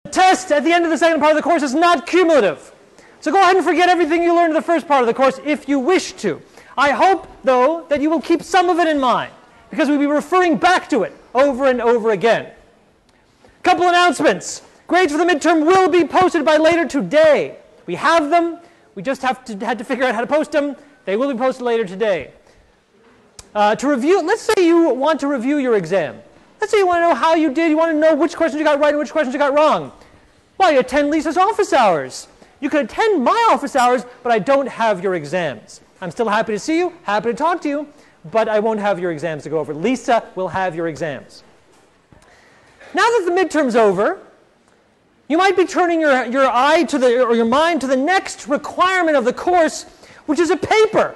The test at the end of the second part of the course is not cumulative. So go ahead and forget everything you learned in the first part of the course if you wish to. I hope, though, that you will keep some of it in mind, because we'll be referring back to it over and over again. Couple announcements. Grades for the midterm will be posted by later today. We have them. We just had to figure out how to post them. They will be posted later today. To review, let's say you want to review your exam. Let's say you want to know how you did. You want to know which questions you got right and which questions you got wrong. Well, you attend Lisa's office hours. You could attend my office hours, but I don't have your exams. I'm still happy to see you, happy to talk to you, but I won't have your exams to go over. Lisa will have your exams. Now that the midterm's over, you might be turning your eye to or your mind to the next requirement of the course, which is a paper.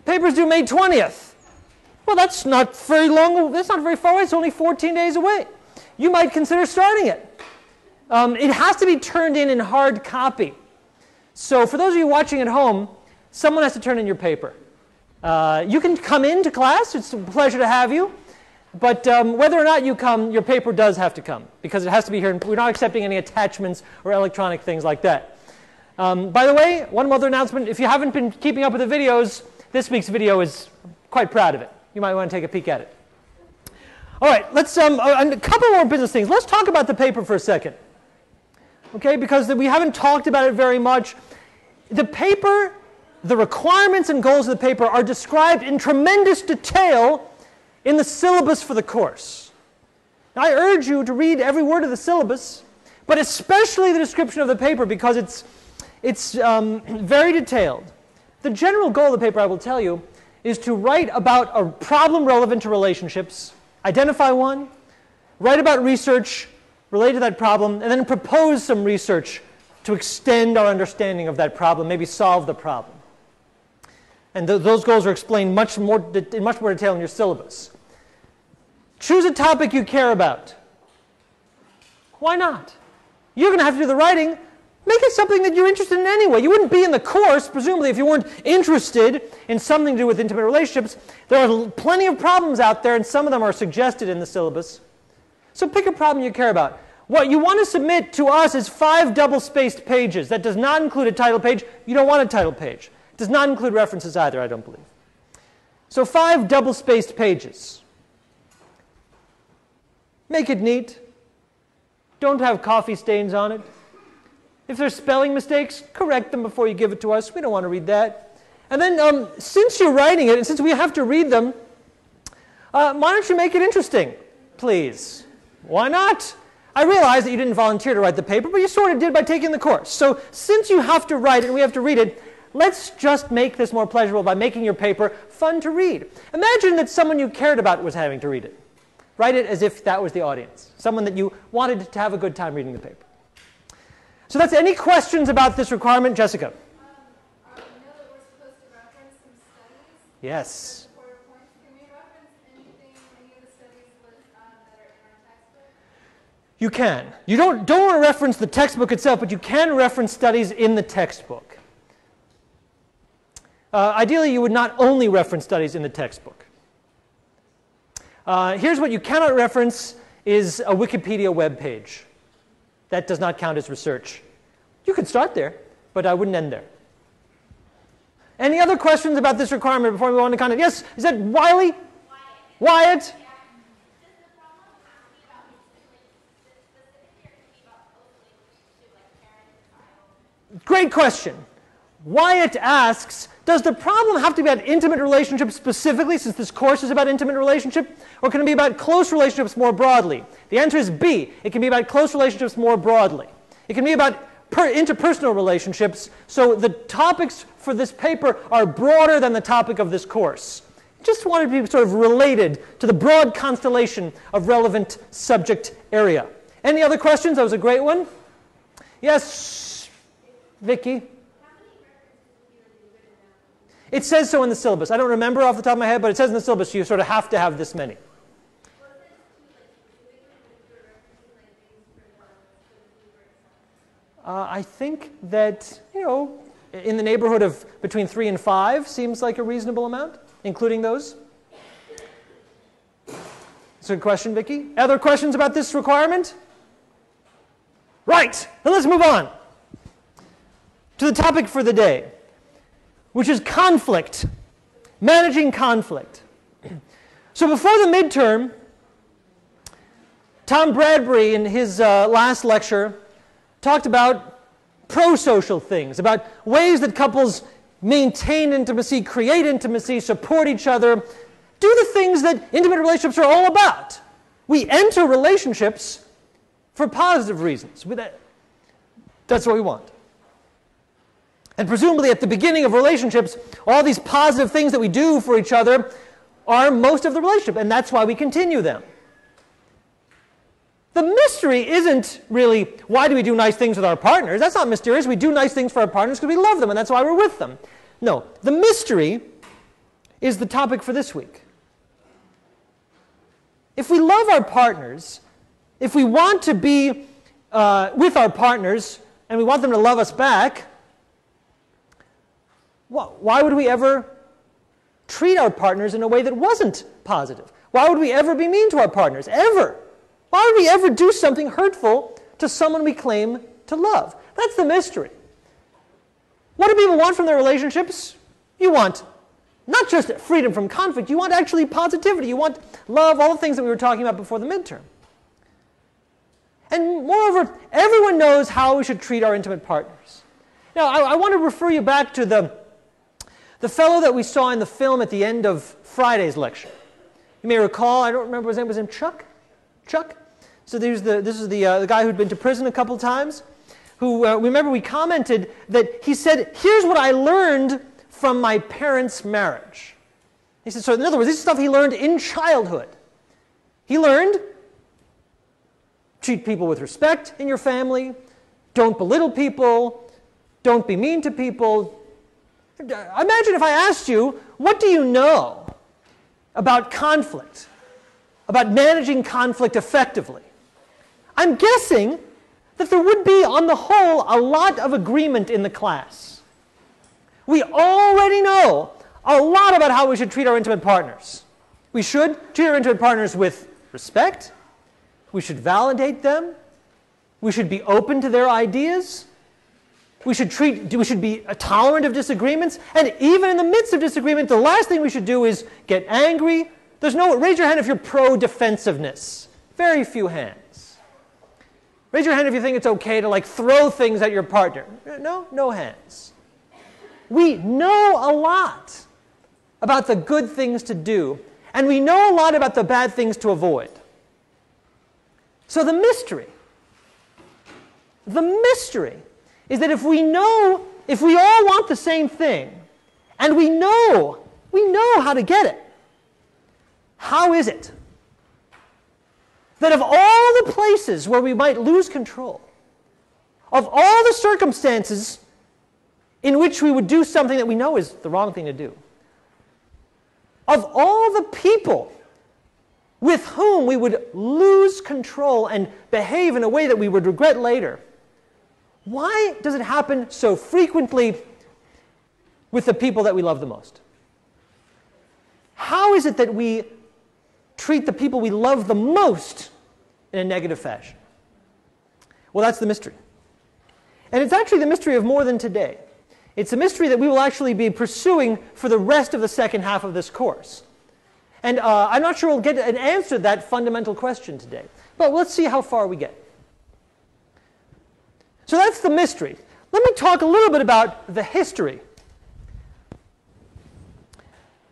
Paper's due May 20th. Well, that's not very long. That's not very far away. It's only 14 days away. You might consider starting it. It has to be turned in hard copy. So for those of you watching at home, someone has to turn in your paper. You can come into class. It's a pleasure to have you. But whether or not you come, your paper does have to come, because it has to be here. We're not accepting any attachments or electronic things like that. By the way, one other announcement. If you haven't been keeping up with the videos, this week's video is quite proud of it. You might want to take a peek at it. All right, let's a couple more business things. Let's talk about the paper for a second. Okay, because we haven't talked about it very much. The paper, the requirements and goals of the paper are described in tremendous detail in the syllabus for the course. Now, I urge you to read every word of the syllabus, but especially the description of the paper, because it's very detailed. The general goal of the paper, I will tell you, is to write about a problem relevant to relationships, identify one, write about research related to that problem, and then propose some research to extend our understanding of that problem, maybe solve the problem. And those goals are explained in much more detail in your syllabus. Choose a topic you care about. Why not? You're going to have to do the writing. Make it something that you're interested in anyway. You wouldn't be in the course, presumably, if you weren't interested in something to do with intimate relationships. There are plenty of problems out there, and some of them are suggested in the syllabus. So pick a problem you care about. What you want to submit to us is 5 double-spaced pages. That does not include a title page. You don't want a title page. It does not include references either, I don't believe. So 5 double-spaced pages. Make it neat. Don't have coffee stains on it. If there's spelling mistakes, correct them before you give it to us. We don't want to read that. And then since you're writing it, and since we have to read them, why don't you make it interesting, please? Why not? I realize that you didn't volunteer to write the paper, but you sort of did by taking the course. So since you have to write it and we have to read it, let's just make this more pleasurable by making your paper fun to read. Imagine that someone you cared about was having to read it. Write it as if that was the audience, someone that you wanted to have a good time reading the paper. So that's any questions about this requirement, Jessica? I know that we're supposed to reference some studies. Yes. Can we reference anything, any of the studies that are in our textbook? You can. You don't want to reference the textbook itself, but you can reference studies in the textbook. Ideally, you would not only reference studies in the textbook. Here's what you cannot reference is a Wikipedia web page. That does not count as research. You could start there, but I wouldn't end there. Any other questions about this requirement before we go on to content? Yes, is that Wiley? Wyatt? Great question. Wyatt asks, does the problem have to be about intimate relationships specifically, since this course is about intimate relationship, or can it be about close relationships more broadly? The answer is B. It can be about close relationships more broadly. It can be about interpersonal relationships, so the topics for this paper are broader than the topic of this course. Just wanted to be sort of related to the broad constellation of relevant subject area. Any other questions? That was a great one. Yes, Vicky? It says so in the syllabus. I don't remember off the top of my head, but it says in the syllabus you sort of have to have this many. I think that, in the neighborhood of between 3 and 5 seems like a reasonable amount, including those. That's a good question, Vicki. Other questions about this requirement? Right, then let's move on to the topic for the day, which is conflict, managing conflict. So before the midterm, Tom Bradbury in his last lecture talked about pro-social things, about ways that couples maintain intimacy, create intimacy, support each other, do the things that intimate relationships are all about. We enter relationships for positive reasons. That's what we want. And presumably at the beginning of relationships, all these positive things that we do for each other are most of the relationship, and that's why we continue them. The mystery isn't really, why do we do nice things with our partners? That's not mysterious. We do nice things for our partners because we love them, and that's why we're with them. No, the mystery is the topic for this week. If we love our partners, if we want to be with our partners, and we want them to love us back, why would we ever treat our partners in a way that wasn't positive? Why would we ever be mean to our partners? Ever? Why would we ever do something hurtful to someone we claim to love? That's the mystery. What do people want from their relationships? You want not just freedom from conflict, you want actually positivity. You want love, all the things that we were talking about before the midterm. And moreover, everyone knows how we should treat our intimate partners. Now, I want to refer you back to the fellow that we saw in the film at the end of Friday's lecture. You may recall, I don't remember his name, was him Chuck? Chuck? So this is the guy who'd been to prison a couple times, who, remember we commented that he said, here's what I learned from my parents' marriage. He said, so in other words, this is stuff he learned in childhood. He learned, treat people with respect in your family, don't belittle people, don't be mean to people. Imagine if I asked you, what do you know about conflict, about managing conflict effectively? I'm guessing that there would be, on the whole, a lot of agreement in the class. We already know a lot about how we should treat our intimate partners. We should treat our intimate partners with respect. We should validate them. We should be open to their ideas. We should be tolerant of disagreements. And even in the midst of disagreement, the last thing we should do is get angry. Raise your hand if you're pro-defensiveness. Very few hands. Raise your hand if you think it's okay to throw things at your partner. No hands. We know a lot about the good things to do, and we know a lot about the bad things to avoid. So the mystery is that if we all want the same thing, and we know how to get it, how is it that of all the places where we might lose control, of all the circumstances in which we would do something that we know is the wrong thing to do, of all the people with whom we would lose control and behave in a way that we would regret later, why does it happen so frequently with the people that we love the most? How is it that we treat the people we love the most in a negative fashion? Well, that's the mystery. And it's actually the mystery of more than today. It's a mystery that we will actually be pursuing for the rest of the second half of this course. And I'm not sure we'll get an answer to that fundamental question today. But let's see how far we get. So that's the mystery. Let me talk a little bit about the history.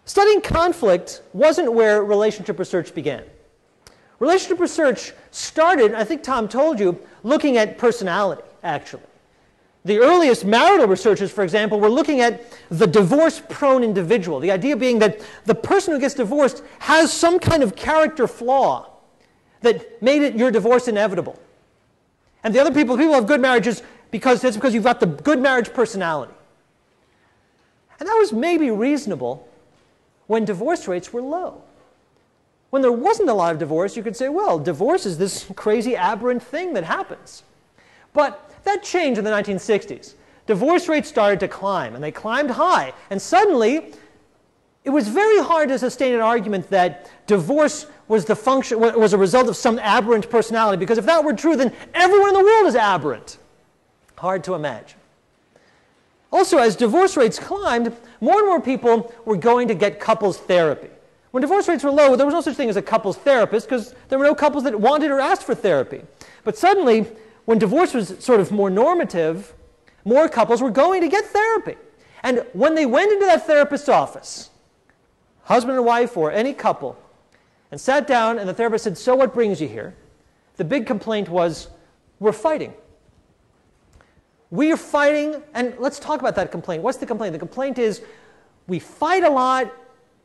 Studying conflict wasn't where relationship research began. Relationship research started, I think Tom told you, looking at personality, actually. The earliest marital researchers, for example, were looking at the divorce-prone individual, the idea being that the person who gets divorced has some kind of character flaw that made your divorce inevitable. And the other people who have good marriages, because you've got the good marriage personality. And that was maybe reasonable when divorce rates were low. When there wasn't a lot of divorce, you could say, well, divorce is this crazy aberrant thing that happens. But that changed in the 1960s. Divorce rates started to climb, and they climbed high. And suddenly, it was very hard to sustain an argument that divorce was a result of some aberrant personality, because if that were true, then everyone in the world is aberrant. Hard to imagine. Also, as divorce rates climbed, more and more people were going to get couples therapy. When divorce rates were low, there was no such thing as a couples therapist, because there were no couples that wanted or asked for therapy. But suddenly, when divorce was sort of more normative, more couples were going to get therapy. And when they went into that therapist's office, husband and wife or any couple, and sat down and the therapist said, "So what brings you here?" The big complaint was, "We're fighting. We are fighting," and let's talk about that complaint. What's the complaint? The complaint is, we fight a lot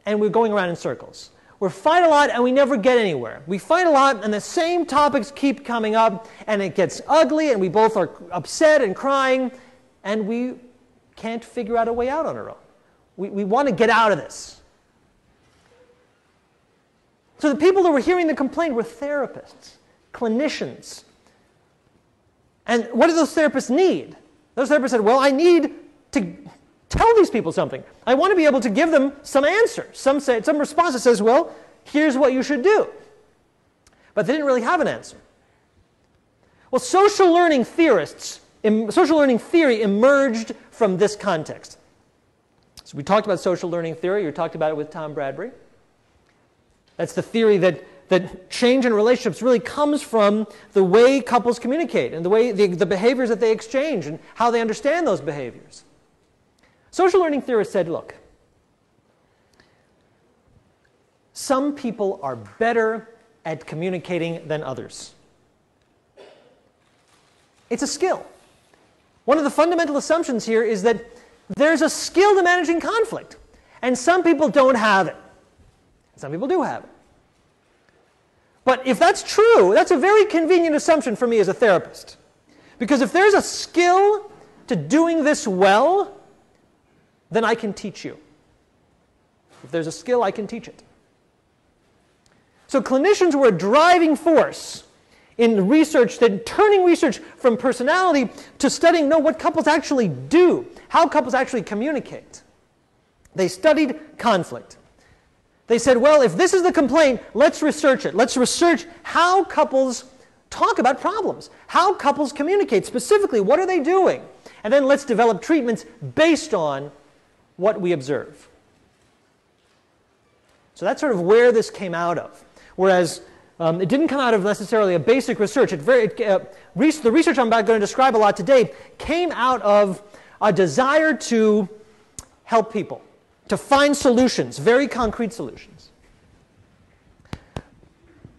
and we're going around in circles. We fight a lot and we never get anywhere. We fight a lot and the same topics keep coming up and it gets ugly and we both are upset and crying and we can't figure out a way out on our own. We want to get out of this. So the people that were hearing the complaint were therapists, clinicians. And what do those therapists need? Those therapists said, well, I need to tell these people something. I want to be able to give them some answer, some response that says, well, here's what you should do. But they didn't really have an answer. Well, social learning theory emerged from this context. So we talked about social learning theory. You talked about it with Tom Bradbury. That's the theory that change in relationships really comes from the way couples communicate and the way the behaviors that they exchange and how they understand those behaviors. Social learning theorists said, look, some people are better at communicating than others. It's a skill. One of the fundamental assumptions here is that there's a skill to managing conflict, and some people don't have it. Some people do have it. But if that's true, that's a very convenient assumption for me as a therapist. Because if there's a skill to doing this well, then I can teach you. If there's a skill, I can teach it. So clinicians were a driving force in research, turning research from personality to studying what couples actually do, how couples actually communicate. They studied conflict. They said, well, if this is the complaint, let's research it. Let's research how couples talk about problems, how couples communicate. Specifically, what are they doing? And then let's develop treatments based on what we observe. So that's sort of where this came out of. Whereas it didn't come out of necessarily a basic research. The research I'm about going to describe a lot today came out of a desire to help people, to find solutions, very concrete solutions.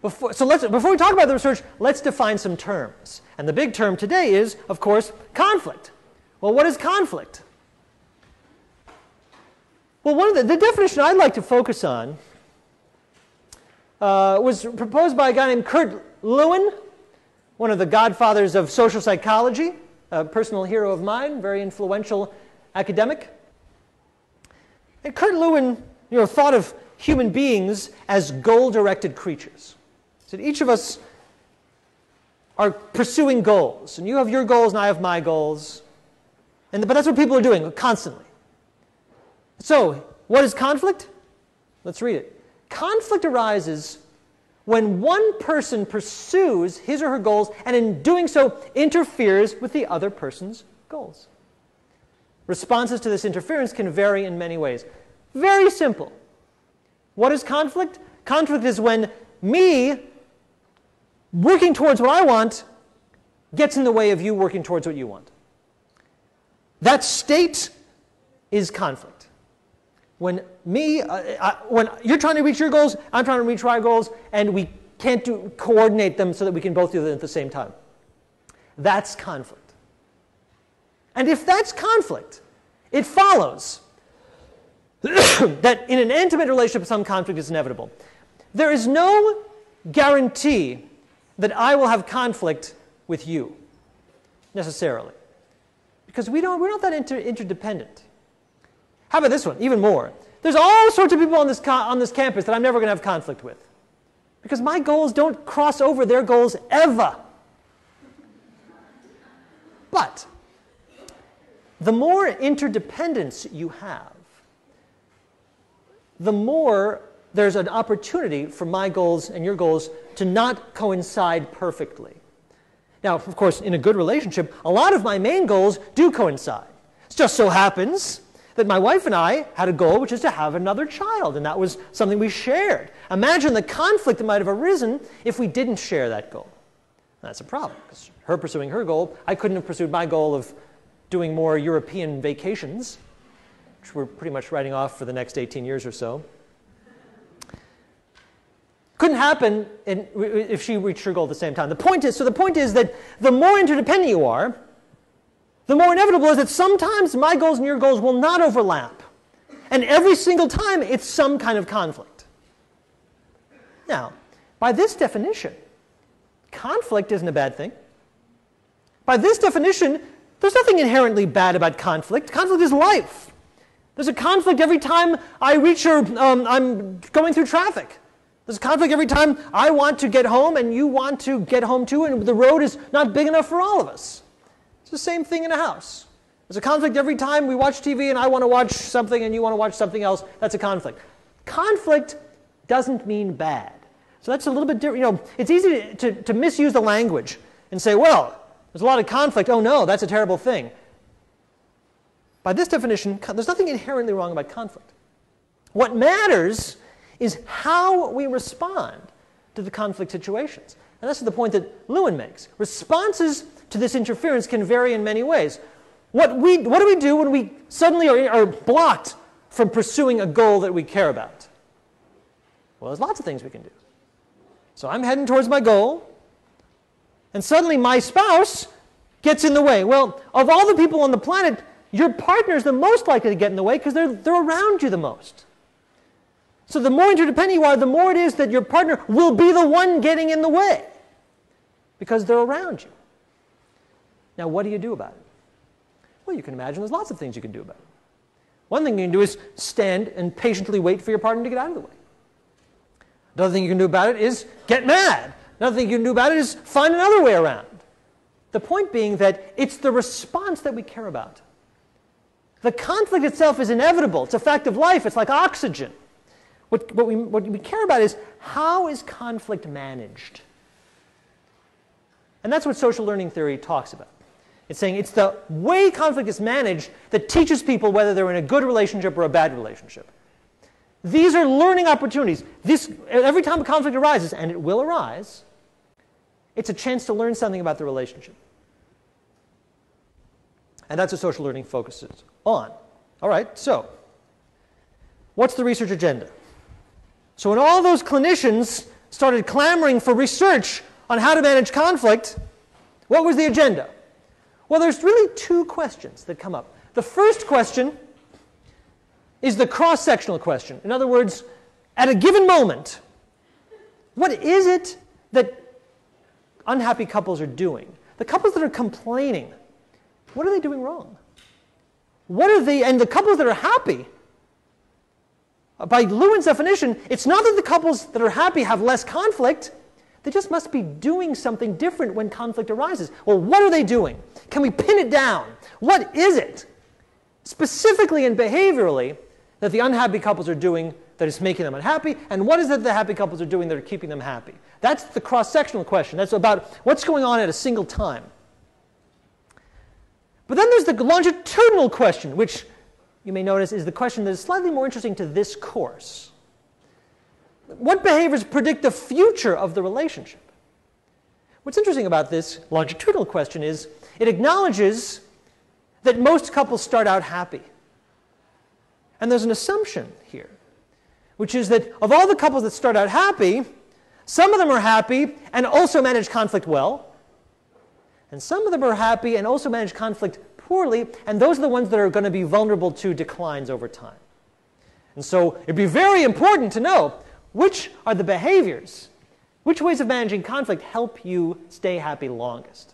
Before we talk about the research, let's define some terms. And the big term today is, of course, conflict. Well, what is conflict? Well, one of the definition I'd like to focus on was proposed by a guy named Kurt Lewin, one of the godfathers of social psychology, a personal hero of mine, very influential academic. And Kurt Lewin, thought of human beings as goal-directed creatures. So each of us are pursuing goals, and you have your goals and I have my goals. But that's what people are doing constantly. So, what is conflict? Let's read it. Conflict arises when one person pursues his or her goals and in doing so interferes with the other person's goals. Responses to this interference can vary in many ways. Very simple. What is conflict? Conflict is when me working towards what I want gets in the way of you working towards what you want. That state is conflict. When when you're trying to reach your goals, I'm trying to reach my goals, and we can't coordinate them so that we can both do them at the same time. That's conflict. And if that's conflict, it follows that in an intimate relationship, some conflict is inevitable. There is no guarantee that I will have conflict with you, necessarily. Because we're not that interdependent. How about this one? Even more. There's all sorts of people on this campus that I'm never going to have conflict with. Because my goals don't cross over their goals ever. But the more interdependence you have, the more there's an opportunity for my goals and your goals to not coincide perfectly. Now, of course, in a good relationship, a lot of my main goals do coincide. It just so happens that my wife and I had a goal, which is to have another child, and that was something we shared. Imagine the conflict that might have arisen if we didn't share that goal. That's a problem, because her pursuing her goal, I couldn't have pursued my goal of doing more European vacations, which we're pretty much writing off for the next 18 years or so. Couldn't happen if she reached her goal at the same time. The point is that the more interdependent you are, the more inevitable is that sometimes my goals and your goals will not overlap. And every single time, it's some kind of conflict. Now, by this definition, conflict isn't a bad thing. By this definition, there's nothing inherently bad about conflict. Conflict is life. There's a conflict every time I reach or I'm going through traffic. There's a conflict every time I want to get home and you want to get home too, and the road is not big enough for all of us. It's the same thing in a house. There's a conflict every time we watch TV and I want to watch something and you want to watch something else. That's a conflict. Conflict doesn't mean bad. So that's a little bit different. You know, it's easy to misuse the language and say, well, there's a lot of conflict. Oh no, that's a terrible thing. By this definition, there's nothing inherently wrong about conflict. What matters is how we respond to the conflict situations. And that's the point that Lewin makes. Responses to this interference can vary in many ways. What do we do when we suddenly are blocked from pursuing a goal that we care about? Well, there's lots of things we can do. So I'm heading towards my goal, and suddenly my spouse gets in the way. Well, of all the people on the planet, your partner is the most likely to get in the way because they're around you the most. So the more interdependent you are, the more it is that your partner will be the one getting in the way because they're around you. Now, what do you do about it? Well, you can imagine there's lots of things you can do about it. One thing you can do is stand and patiently wait for your partner to get out of the way. Another thing you can do about it is get mad. Another thing you can do about it is find another way around. The point being that it's the response that we care about. The conflict itself is inevitable. It's a fact of life. It's like oxygen. What we care about is how is conflict managed? And that's what social learning theory talks about. It's saying it's the way conflict is managed that teaches people whether they're in a good relationship or a bad relationship. These are learning opportunities. Every time a conflict arises, and it will arise, it's a chance to learn something about the relationship. And that's what social learning focuses on. All right, so what's the research agenda? So when all those clinicians started clamoring for research on how to manage conflict, what was the agenda? Well, there's really two questions that come up. The first question is the cross-sectional question. In other words, at a given moment, what is it that unhappy couples are doing? The couples that are complaining, what are they doing wrong? And the couples that are happy, by Lewin's definition, it's not that the couples that are happy have less conflict. They just must be doing something different when conflict arises. Well, what are they doing? Can we pin it down? What is it, specifically and behaviorally, that the unhappy couples are doing that is making them unhappy? And what is it the happy couples are doing that are keeping them happy? That's the cross-sectional question. That's about what's going on at a single time. But then there's the longitudinal question, which you may notice is the question that is slightly more interesting to this course. What behaviors predict the future of the relationship? What's interesting about this longitudinal question is it acknowledges that most couples start out happy. And there's an assumption here, which is that of all the couples that start out happy, some of them are happy and also manage conflict well, and some of them are happy and also manage conflict poorly, and those are the ones that are going to be vulnerable to declines over time. And so it'd be very important to know which are the behaviors, which ways of managing conflict help you stay happy longest.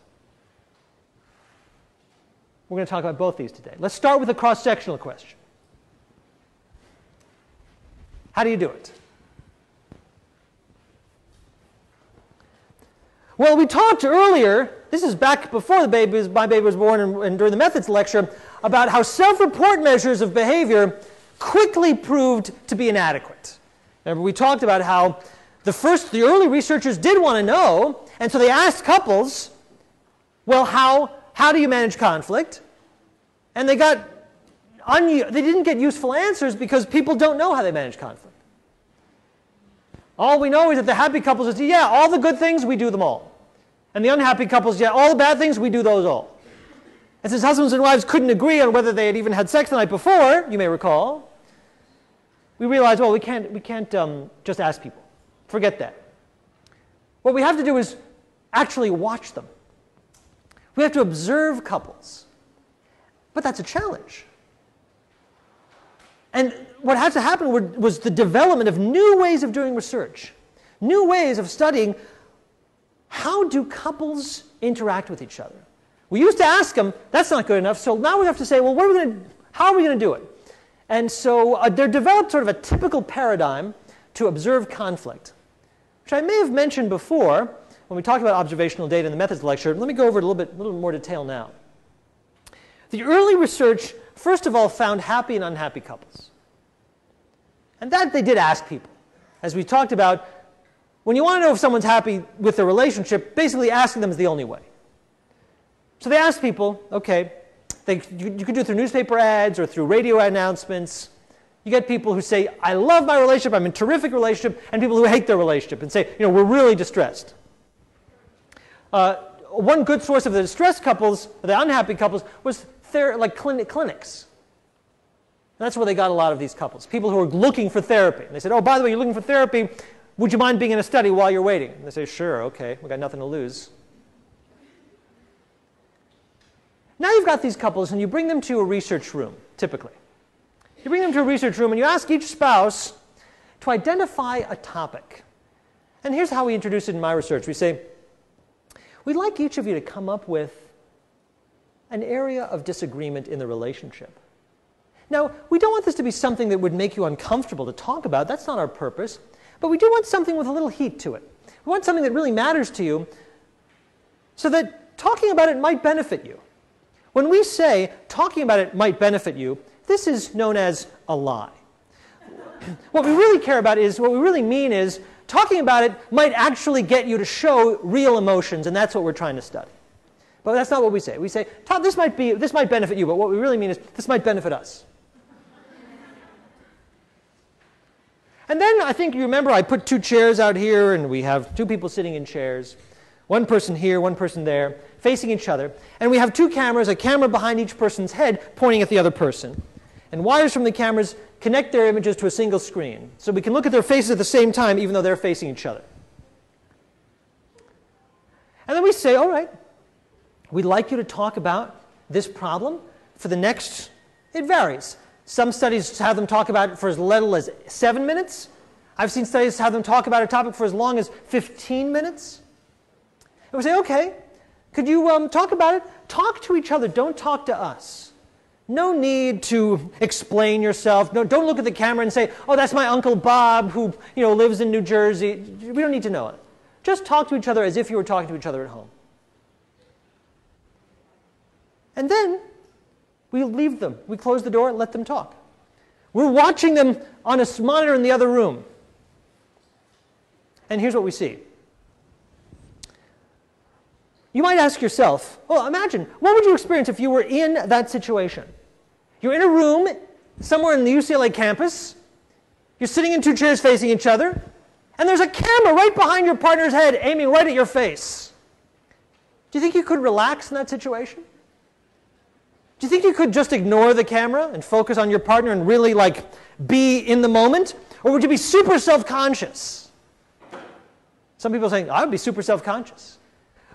We're going to talk about both these today. Let's start with the cross-sectional question. How do you do it? Well, we talked earlier, this is back before my baby was born and during the methods lecture, about how self-report measures of behavior quickly proved to be inadequate. Remember, we talked about how the early researchers did want to know, and so they asked couples, well, how do you manage conflict? And they didn't get useful answers because people don't know how they manage conflict. All we know is that the happy couples is, yeah, all the good things, we do them all. And the unhappy couples, yeah, all the bad things, we do those all. And since husbands and wives couldn't agree on whether they had even had sex the night before, you may recall, we realized, well, we can't just ask people. Forget that. What we have to do is actually watch them. We have to observe couples. But that's a challenge. And what had to happen was the development of new ways of doing research, new ways of studying how do couples interact with each other. We used to ask them, that's not good enough, so now we have to say, well, how are we going to do it? And so there developed sort of a typical paradigm to observe conflict, which I may have mentioned before when we talked about observational data in the methods lecture. Let me go over it a little more detail now. The early research, first of all, found happy and unhappy couples. And that they did ask people. As we talked about, when you want to know if someone's happy with their relationship, basically asking them is the only way. So they asked people, okay, you could do it through newspaper ads or through radio announcements. You get people who say, I love my relationship, I'm in a terrific relationship, and people who hate their relationship and say, we're really distressed. One good source of the distressed couples, the unhappy couples, was clinics. And that's where they got a lot of these couples, people who are looking for therapy. And they said, oh, by the way, you're looking for therapy, would you mind being in a study while you're waiting? And they say, sure, okay, we've got nothing to lose. Now you've got these couples and you bring them to a research room, typically. You bring them to a research room and you ask each spouse to identify a topic. And here's how we introduce it in my research. We say, we'd like each of you to come up with an area of disagreement in the relationship. Now, we don't want this to be something that would make you uncomfortable to talk about. That's not our purpose. But we do want something with a little heat to it. We want something that really matters to you so that talking about it might benefit you. When we say talking about it might benefit you, this is known as a lie. What we really care about is, what we really mean is, talking about it might actually get you to show real emotions, and that's what we're trying to study. But that's not what we say. We say, this might benefit you, but what we really mean is, this might benefit us. And then I think you remember I put two chairs out here, and we have two people sitting in chairs. One person here, one person there, facing each other. And we have two cameras, a camera behind each person's head pointing at the other person. And wires from the cameras connect their images to a single screen. So we can look at their faces at the same time, even though they're facing each other. And then we say, all right, we'd like you to talk about this problem for the next, it varies. Some studies have them talk about it for as little as 7 minutes. I've seen studies have them talk about a topic for as long as 15 minutes. And we say, okay, could you talk about it? Talk to each other, don't talk to us. No need to explain yourself. No, don't look at the camera and say, oh, that's my Uncle Bob who lives in New Jersey. We don't need to know it. Just talk to each other as if you were talking to each other at home. And then we leave them. We close the door and let them talk. We're watching them on a monitor in the other room. And here's what we see. You might ask yourself, well, imagine, what would you experience if you were in that situation? You're in a room somewhere in the UCLA campus. You're sitting in two chairs facing each other. And there's a camera right behind your partner's head aiming right at your face. Do you think you could relax in that situation? Do you think you could just ignore the camera and focus on your partner and really be in the moment? Or would you be super self-conscious? Some people are saying, I would be super self-conscious.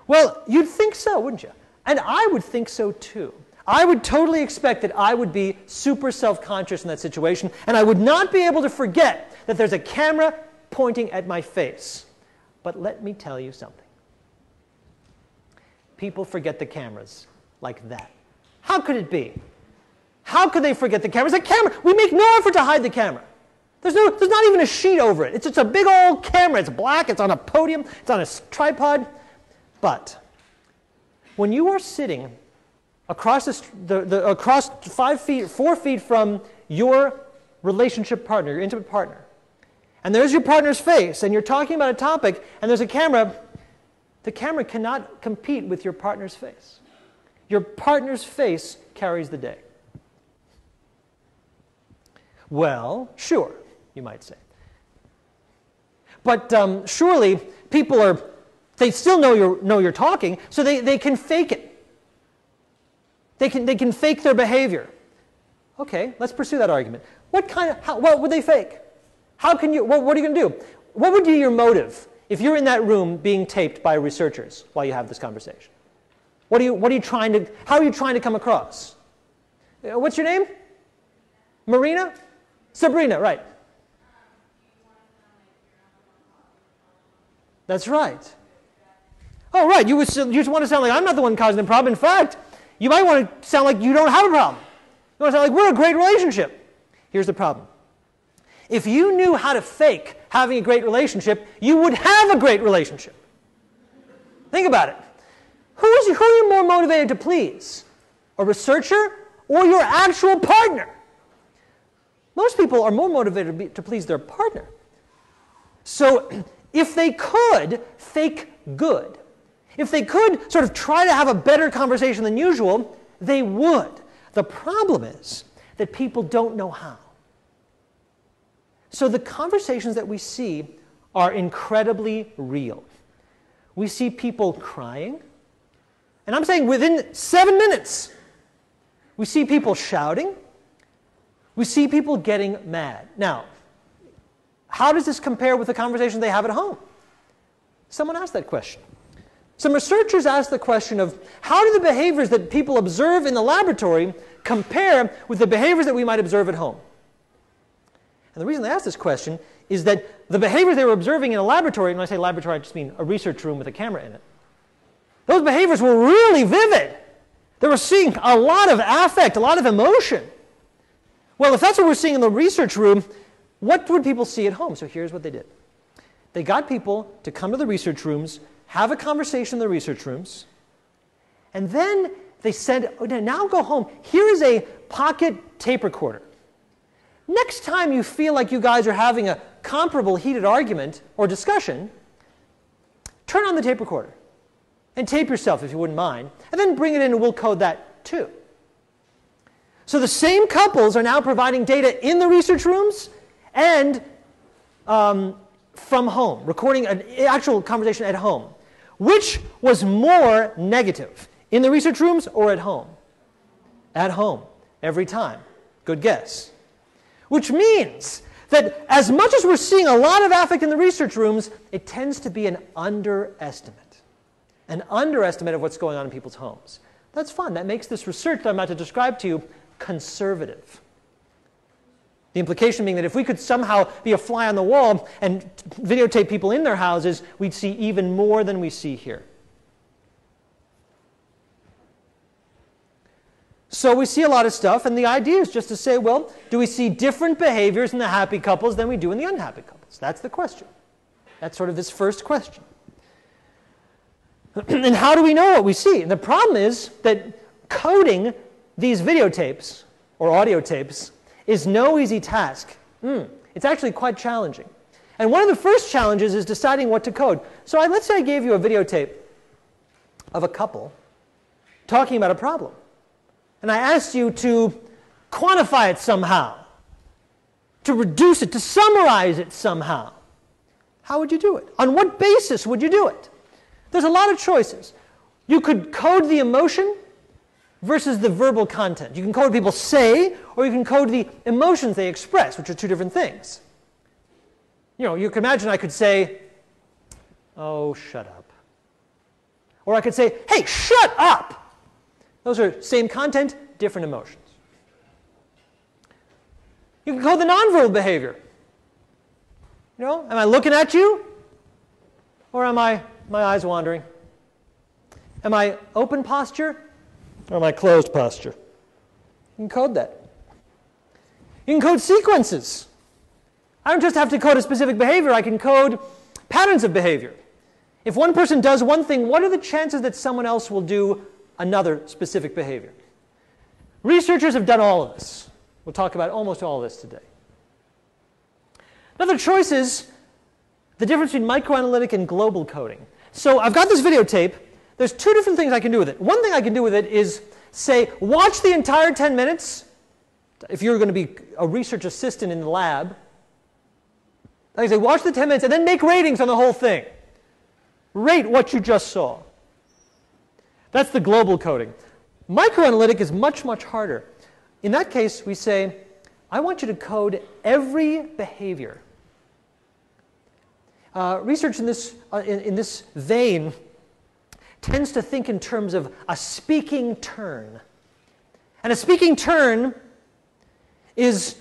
Well, you'd think so, wouldn't you? And I would think so too. I would totally expect that I would be super self-conscious in that situation, and I would not be able to forget that there's a camera pointing at my face. But let me tell you something. People forget the cameras like that. How could it be? How could they forget the cameras? The camera, we make no effort to hide the camera. There's not even a sheet over it. It's just a big old camera. It's black. It's on a podium. It's on a tripod. But when you are sitting across across 4 feet from your relationship partner, your intimate partner, and there's your partner's face, and you're talking about a topic, and there's a camera, the camera cannot compete with your partner's face. Your partner's face carries the day. Well, sure, you might say. But surely people they still know you're talking, so they can fake it. They can fake their behavior. Okay, let's pursue that argument. What would they fake? What are you going to do? What would be your motive if you're in that room being taped by researchers while you have this conversation? How are you trying to come across? What's your name? Marina? Sabrina, right. That's right. Oh, right, you just want to sound like I'm not the one causing the problem. In fact, you might want to sound like you don't have a problem. You want to sound like we're a great relationship. Here's the problem. If you knew how to fake having a great relationship, you would have a great relationship. Think about it. Who are you more motivated to please? A researcher or your actual partner? Most people are more motivated to please their partner. So if they could fake good, if they could sort of try to have a better conversation than usual, they would. The problem is that people don't know how. So the conversations that we see are incredibly real. We see people crying, and I'm saying within 7 minutes. We see people shouting. We see people getting mad. Now, how does this compare with the conversations they have at home? Someone asked that question. Some researchers asked the question of how do the behaviors that people observe in the laboratory compare with the behaviors that we might observe at home? And the reason they asked this question is that the behaviors they were observing in a laboratory, and when I say laboratory, I just mean a research room with a camera in it, those behaviors were really vivid. They were seeing a lot of affect, a lot of emotion. Well, if that's what we're seeing in the research room, what would people see at home? So here's what they did. They got people to come to the research rooms, have a conversation in the research rooms, and then they said, oh, now go home. Here is a pocket tape recorder. Next time you feel like you guys are having a comparable heated argument or discussion, turn on the tape recorder and tape yourself if you wouldn't mind, and then bring it in and we'll code that too. So the same couples are now providing data in the research rooms and from home, recording an actual conversation at home. Which was more negative, in the research rooms or at home? At home, every time. Good guess. Which means that as much as we're seeing a lot of affect in the research rooms, it tends to be an underestimate. An underestimate of what's going on in people's homes. That's fun. That makes this research that I'm about to describe to you conservative. The implication being that if we could somehow be a fly on the wall and videotape people in their houses, we'd see even more than we see here. So we see a lot of stuff, and the idea is just to say, well, do we see different behaviors in the happy couples than we do in the unhappy couples? That's the question. That's sort of this first question. And how do we know what we see? And the problem is that coding these videotapes or audio tapes is no easy task. It's actually quite challenging. And one of the first challenges is deciding what to code. So let's say I gave you a videotape of a couple talking about a problem. And I asked you to quantify it somehow, to reduce it, to summarize it somehow. How would you do it? On what basis would you do it? There's a lot of choices. You could code the emotion versus the verbal content. You can code what people say, or you can code the emotions they express, which are two different things. You can imagine I could say, oh, shut up. Or I could say, hey, shut up. Those are same content, different emotions. You can code the nonverbal behavior. Am I looking at you? Or am my eyes wandering? Am I open posture? Or my closed posture? You can code that. You can code sequences. I don't just have to code a specific behavior. I can code patterns of behavior. If one person does one thing, what are the chances that someone else will do another specific behavior? Researchers have done all of this. We'll talk about almost all of this today. Another choice is the difference between microanalytic and global coding. So I've got this videotape. There's two different things I can do with it. One thing I can do with it is say, watch the entire 10 minutes. If you're going to be a research assistant in the lab, I can say, watch the 10 minutes and then make ratings on the whole thing. Rate what you just saw. That's the global coding. Microanalytic is much, much harder. In that case, we say, I want you to code every behavior. Research in this vein tends to think in terms of a speaking turn. And a speaking turn is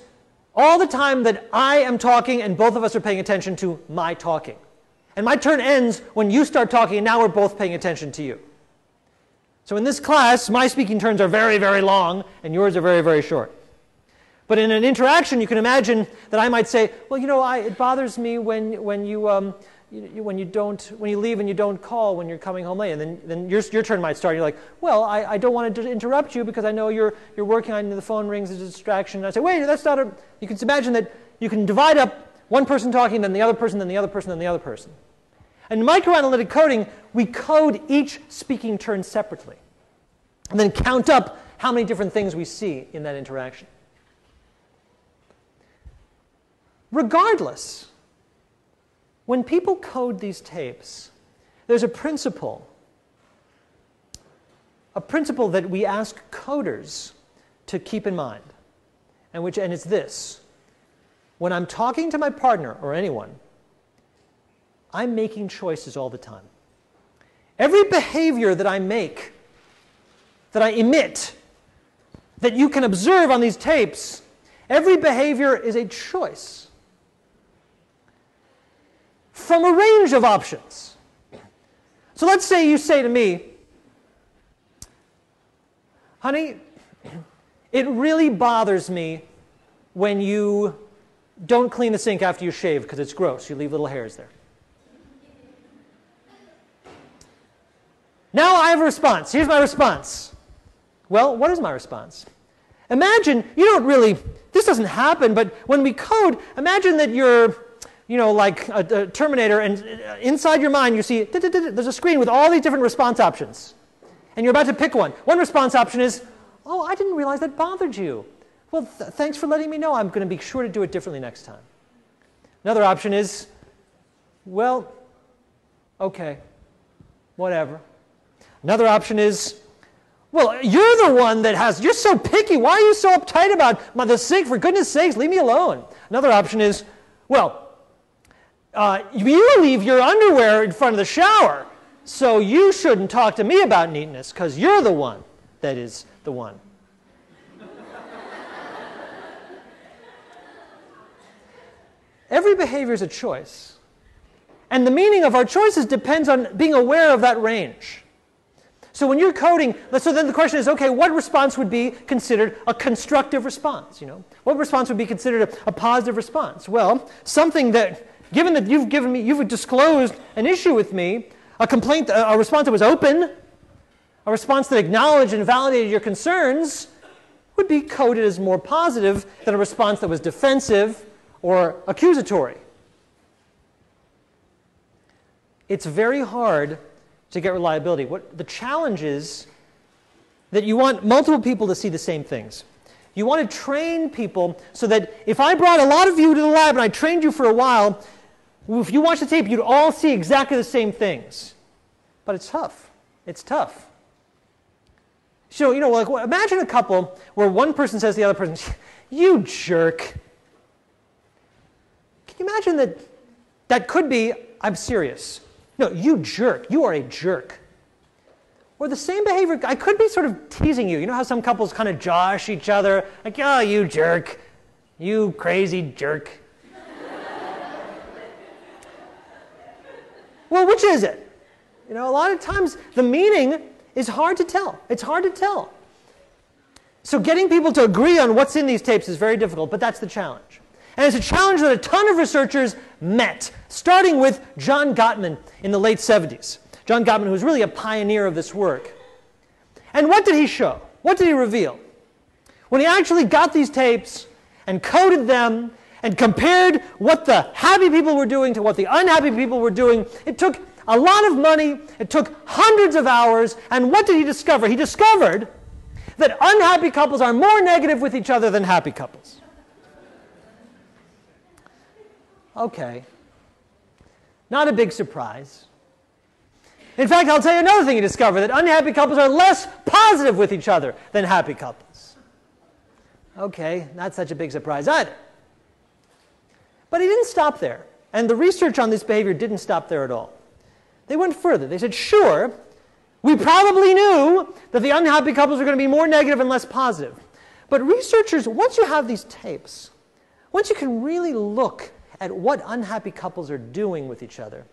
all the time that I am talking and both of us are paying attention to my talking. And my turn ends when you start talking and now we're both paying attention to you. So in this class, my speaking turns are very, very long and yours are very, very short. But in an interaction, you can imagine that I might say, well, you know, it bothers me when you leave and you don't call when you're coming home late. And then your turn might start. You're like, well, I don't want to interrupt you because I know you're working on the phone rings as a distraction. And I say, wait, that's not a. You can imagine that you can divide up one person talking, then the other person, then the other person, then the other person. In microanalytic coding, we code each speaking turn separately, and then count up how many different things we see in that interaction. Regardless, when people code these tapes, there's a principle that we ask coders to keep in mind, and it's this. When I'm talking to my partner or anyone, I'm making choices all the time. Every behavior that I make, that I emit, that you can observe on these tapes, every behavior is a choice from a range of options. So let's say you say to me, honey, it really bothers me when you don't clean the sink after you shave because it's gross. You leave little hairs there. Now I have a response. Here's my response. Well, what is my response? Imagine, you don't really, this doesn't happen, but when we code, imagine that you're, like a Terminator, and inside your mind you see, there's a screen with all these different response options. And you're about to pick one. One response option is, oh, I didn't realize that bothered you. Well, thanks for letting me know. I'm going to be sure to do it differently next time. Another option is, well, okay, whatever. Another option is, well, you're the one you're so picky. Why are you so uptight about the sink? For goodness sakes, leave me alone. Another option is, well, you leave your underwear in front of the shower, so you shouldn't talk to me about neatness because you're the one that is the one. Every behavior is a choice. And the meaning of our choices depends on being aware of that range. So when you're coding, so then the question is, okay, what response would be considered a constructive response? What response would be considered a positive response? Well, something that, given that you've disclosed an issue with me, a complaint, a response that was open, a response that acknowledged and validated your concerns, would be coded as more positive than a response that was defensive or accusatory. It's very hard to get reliability. The challenge is that you want multiple people to see the same things. You want to train people so that if I brought a lot of you to the lab and I trained you for a while, if you watch the tape, you'd all see exactly the same things. But it's tough. It's tough. So, like, imagine a couple where one person says to the other person, you jerk. Can you imagine that could be, I'm serious. No, you jerk. You are a jerk. Or the same behavior, I could be sort of teasing you. You know how some couples kind of josh each other? Like, oh, you jerk. You crazy jerk. Well, which is it? A lot of times the meaning is hard to tell. It's hard to tell. So getting people to agree on what's in these tapes is very difficult, but that's the challenge. And it's a challenge that a ton of researchers met, starting with John Gottman in the late 70s. John Gottman, who was really a pioneer of this work. And what did he show? What did he reveal? When he actually got these tapes and coded them and compared what the happy people were doing to what the unhappy people were doing. It took a lot of money. It took hundreds of hours. And what did he discover? He discovered that unhappy couples are more negative with each other than happy couples. Okay. Not a big surprise. In fact, I'll tell you another thing he discovered, that unhappy couples are less positive with each other than happy couples. Okay, not such a big surprise either. But he didn't stop there. And the research on this behavior didn't stop there at all. They went further. They said, sure, we probably knew that the unhappy couples are going to be more negative and less positive. But researchers, once you have these tapes, once you can really look at what unhappy couples are doing with each other,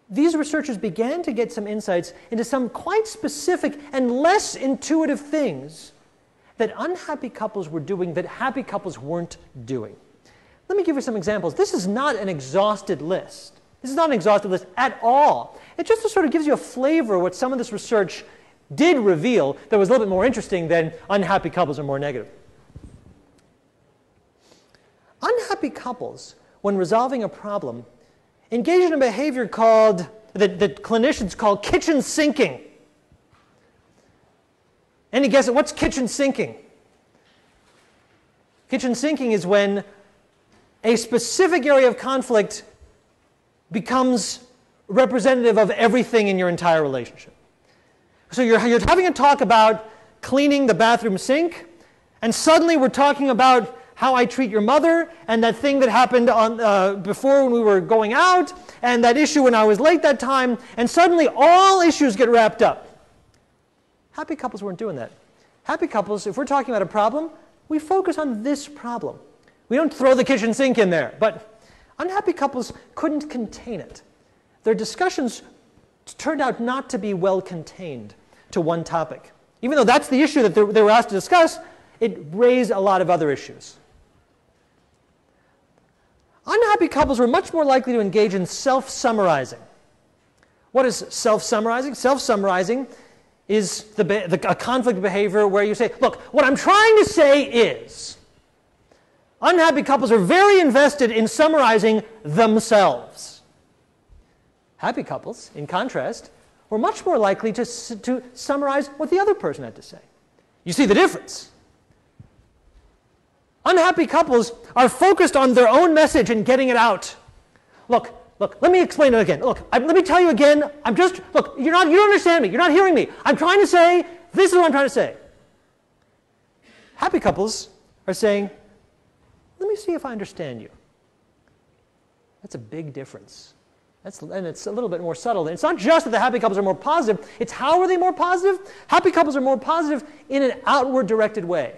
these researchers began to get some insights into some quite specific and less intuitive things that unhappy couples were doing that happy couples weren't doing. Let me give you some examples. This is not an exhausted list. This is not an exhaustive list at all. It just sort of gives you a flavor of what some of this research did reveal that was a little bit more interesting than unhappy couples are more negative. Unhappy couples, when resolving a problem, engage in a behavior called, that clinicians call kitchen sinking. Any guess at what's kitchen sinking? Kitchen sinking is when a specific area of conflict becomes representative of everything in your entire relationship. So you're having a talk about cleaning the bathroom sink, and suddenly we're talking about how I treat your mother, and that thing that happened before when we were going out, and that issue when I was late that time, and suddenly all issues get wrapped up. Happy couples weren't doing that. Happy couples, if we're talking about a problem, we focus on this problem. We don't throw the kitchen sink in there. But unhappy couples couldn't contain it. Their discussions turned out not to be well contained to one topic. Even though that's the issue that they were asked to discuss, it raised a lot of other issues. Unhappy couples were much more likely to engage in self-summarizing. What is self-summarizing? Self-summarizing is a conflict behavior where you say, look, what I'm trying to say is, unhappy couples are very invested in summarizing themselves. Happy couples, in contrast, were much more likely to summarize what the other person had to say. You see the difference. Unhappy couples are focused on their own message and getting it out. Look, let me explain it again. Look, let me tell you again. Look, you don't understand me. You're not hearing me. I'm trying to say, this is what I'm trying to say. Happy couples are saying, let me see if I understand you. That's a big difference. And it's a little bit more subtle. And it's not just that the happy couples are more positive. It's how are they more positive? Happy couples are more positive in an outward directed way.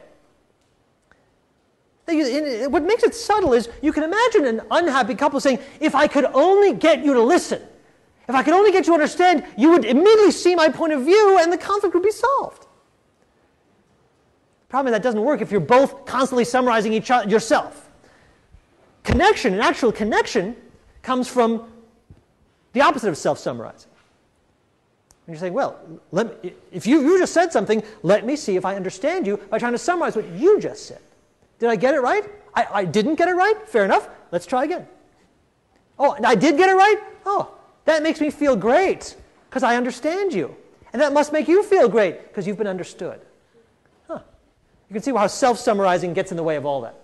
What makes it subtle is you can imagine an unhappy couple saying, if I could only get you to listen, if I could only get you to understand, you would immediately see my point of view and the conflict would be solved. The problem is that doesn't work if you're both constantly summarizing yourself. Connection, an actual connection, comes from the opposite of self-summarizing. And you're saying, well, if you just said something, let me see if I understand you by trying to summarize what you just said. Did I get it right? I didn't get it right? Fair enough. Let's try again. Oh, and I did get it right? Oh, that makes me feel great because I understand you. And that must make you feel great because you've been understood. Huh. You can see how self-summarizing gets in the way of all that.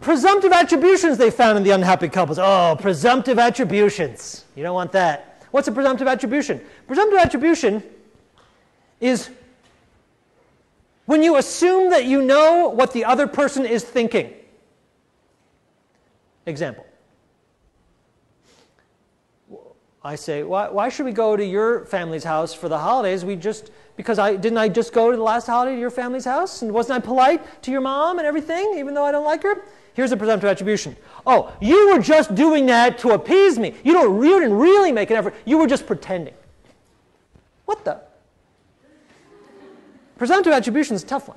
Presumptive attributions they found in the unhappy couples. Oh, presumptive attributions. You don't want that. What's a presumptive attribution? Presumptive attribution is when you assume that you know what the other person is thinking. Example. I say, why should we go to your family's house for the holidays? Didn't I just go to the last holiday to your family's house? And wasn't I polite to your mom and everything, even though I don't like her? Here's a presumptive attribution. Oh, you were just doing that to appease me. You didn't really make an effort. You were just pretending. What the? Presumptive attribution is a tough one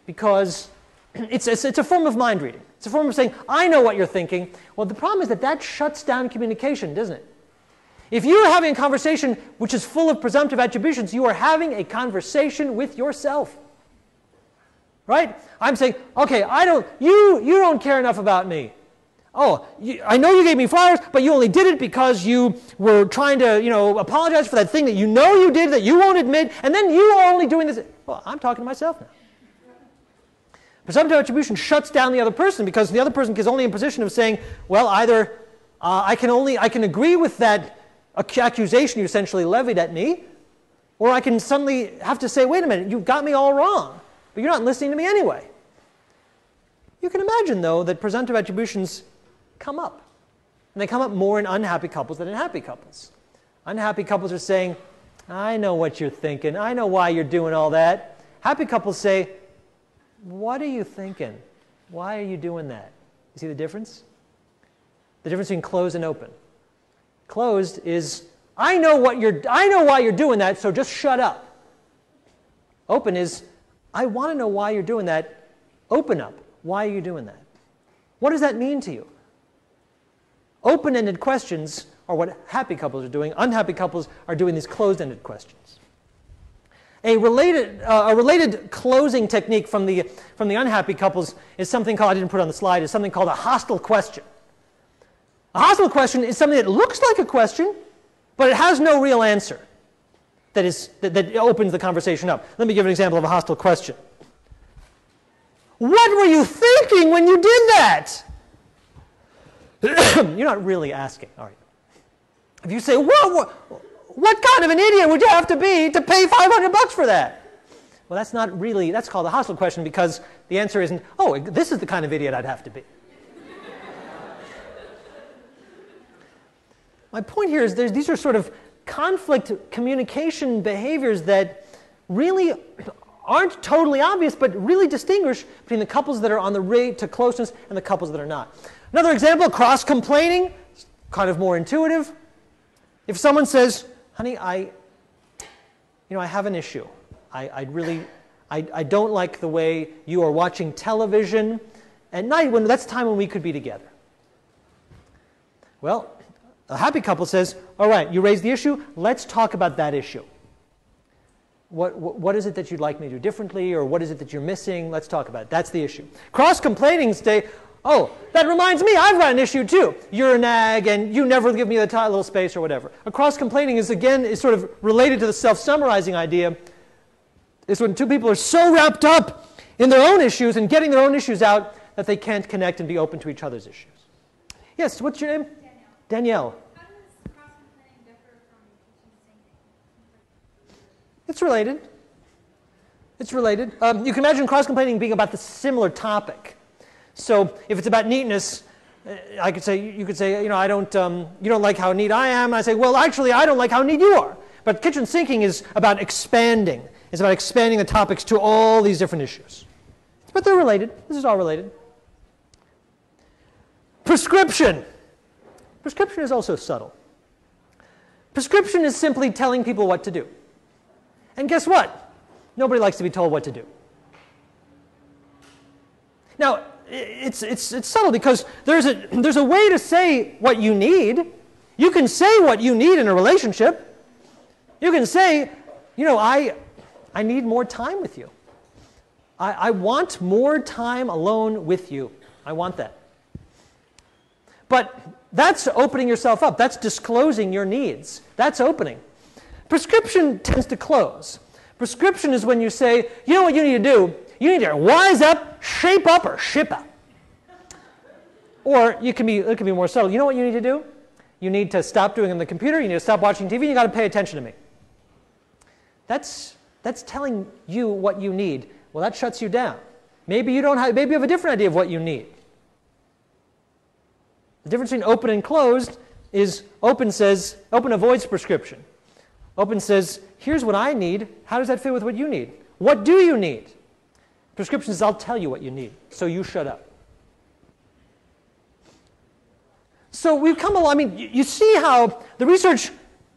because it's a form of mind reading. It's a form of saying, I know what you're thinking. Well, the problem is that shuts down communication, doesn't it? If you're having a conversation which is full of presumptive attributions, you are having a conversation with yourself. right? I'm saying, okay, you don't care enough about me. Oh, I know you gave me flowers, but you only did it because you were trying to, apologize for that thing that you know you did that you won't admit, and then you are only doing this. Well, I'm talking to myself now. Presumptive attribution shuts down the other person because the other person is only in position of saying, well, either I can agree with that accusation you essentially levied at me, or I can suddenly have to say, wait a minute, you got me all wrong, but you're not listening to me anyway. You can imagine, though, that presumptive attributions come up. And they come up more in unhappy couples than in happy couples. Unhappy couples are saying, I know what you're thinking. I know why you're doing all that. Happy couples say, what are you thinking? Why are you doing that? You see the difference? The difference between closed and open. Closed is, I know why you're doing that, so just shut up. Open is, I want to know why you're doing that. Open up. Why are you doing that? What does that mean to you? Open-ended questions are what happy couples are doing. Unhappy couples are doing these closed-ended questions. A related closing technique from the unhappy couples is something called, I didn't put it on the slide, is something called a hostile question. A hostile question is something that looks like a question, but it has no real answer that opens the conversation up. Let me give an example of a hostile question. What were you thinking when you did that? You're not really asking, are you? If you say, whoa, what kind of an idiot would you have to be to pay $500 for that? Well, that's not really, that's called a hostile question because the answer isn't, oh, this is the kind of idiot I'd have to be. My point here is these are sort of conflict communication behaviors that really aren't totally obvious, but really distinguish between the couples that are on the way to closeness and the couples that are not. Another example, cross-complaining, kind of more intuitive. If someone says, honey, I have an issue. I don't like the way you are watching television at night when that's the time when we could be together. Well, a happy couple says, all right, you raised the issue, let's talk about that issue. What is it that you'd like me to do differently, or what is it that you're missing? Let's talk about it. That's the issue. Cross-complaining say, oh, that reminds me, I've got an issue too. You're a nag, and you never give me the little space or whatever. A cross-complaining is sort of related to the self-summarizing idea. It's when two people are so wrapped up in their own issues and getting their own issues out that they can't connect and be open to each other's issues. Yes, what's your name? Danielle. How does cross-complaining differ from kitchen sinking? It's related. It's related. You can imagine cross-complaining being about the similar topic. So if it's about neatness, you could say, you don't like how neat I am. And I say, well, actually, I don't like how neat you are. But kitchen sinking is about expanding. It's about expanding the topics to all these different issues. But they're related. This is all related. Prescription. Prescription is also subtle. Prescription is simply telling people what to do. And guess what? Nobody likes to be told what to do. Now, it's subtle because there's a way to say what you need. You can say what you need in a relationship. You can say, I need more time with you. I want more time alone with you. I want that. But that's opening yourself up. That's disclosing your needs. That's opening. Prescription tends to close. Prescription is when you say, you know what you need to do? You need to wise up, shape up, or ship up. Or it can be more subtle. You know what you need to do? You need to stop doing it on the computer. You need to stop watching TV. You got to pay attention to me. That's telling you what you need. Well, that shuts you down. Maybe you have a different idea of what you need. The difference between open and closed is open avoids prescription. Open says, here's what I need. How does that fit with what you need? What do you need? Prescription says, I'll tell you what you need, so you shut up. So we've come along. I mean, you see how the research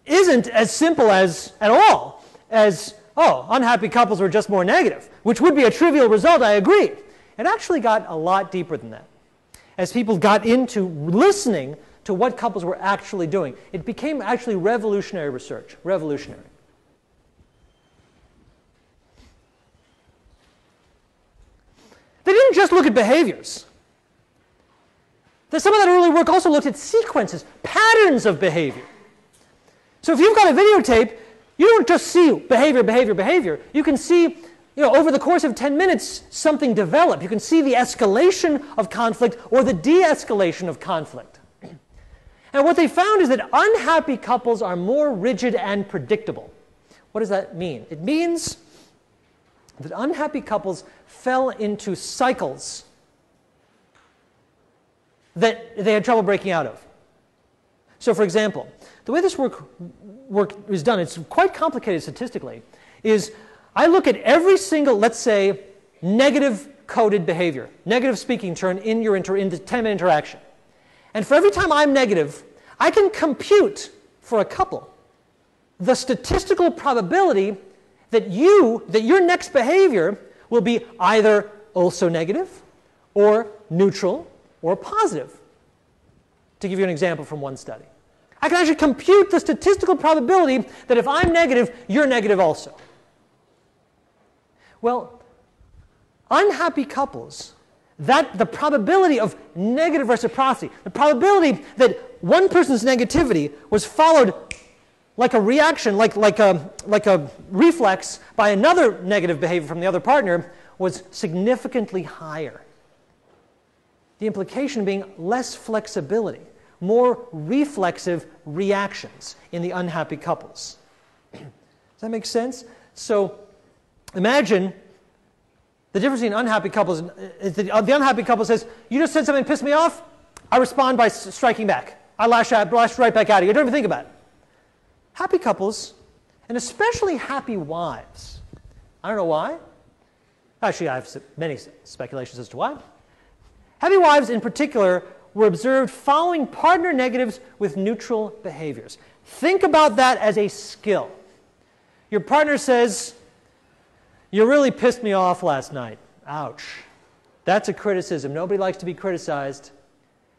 isn't as simple at all as, unhappy couples were just more negative, which would be a trivial result, I agree. It actually got a lot deeper than that. As people got into listening to what couples were actually doing, it became actually revolutionary research. Revolutionary. just look at behaviors. Some of that early work also looked at sequences, patterns of behavior. So if you've got a videotape, you don't just see behavior, behavior, behavior. You can see, over the course of 10 minutes, something develop. You can see the escalation of conflict or the de-escalation of conflict. And what they found is that unhappy couples are more rigid and predictable. What does that mean? It means that unhappy couples fell into cycles that they had trouble breaking out of. So for example, the way this work is done, it's quite complicated statistically, is I look at every single, let's say, negative coded behavior, negative speaking turn in the 10-minute interaction. And for every time I'm negative, I can compute for a couple the statistical probability that your next behavior will be either also negative or neutral or positive. To give you an example from one study. I can actually compute the statistical probability that if I'm negative, you're negative also. Well, unhappy couples, the probability of negative reciprocity, the probability that one person's negativity was followed like a reaction, like a reflex by another negative behavior from the other partner, was significantly higher. The implication being less flexibility, more reflexive reactions in the unhappy couples. Does that make sense? So imagine the difference between unhappy couples. The unhappy couple says, you just said something that pissed me off, I respond by striking back. I lash right back at you. I don't even think about it. Happy couples, and especially happy wives. I don't know why. Actually, I have many speculations as to why. Happy wives, in particular, were observed following partner negatives with neutral behaviors. Think about that as a skill. Your partner says, you really pissed me off last night. Ouch. That's a criticism. Nobody likes to be criticized.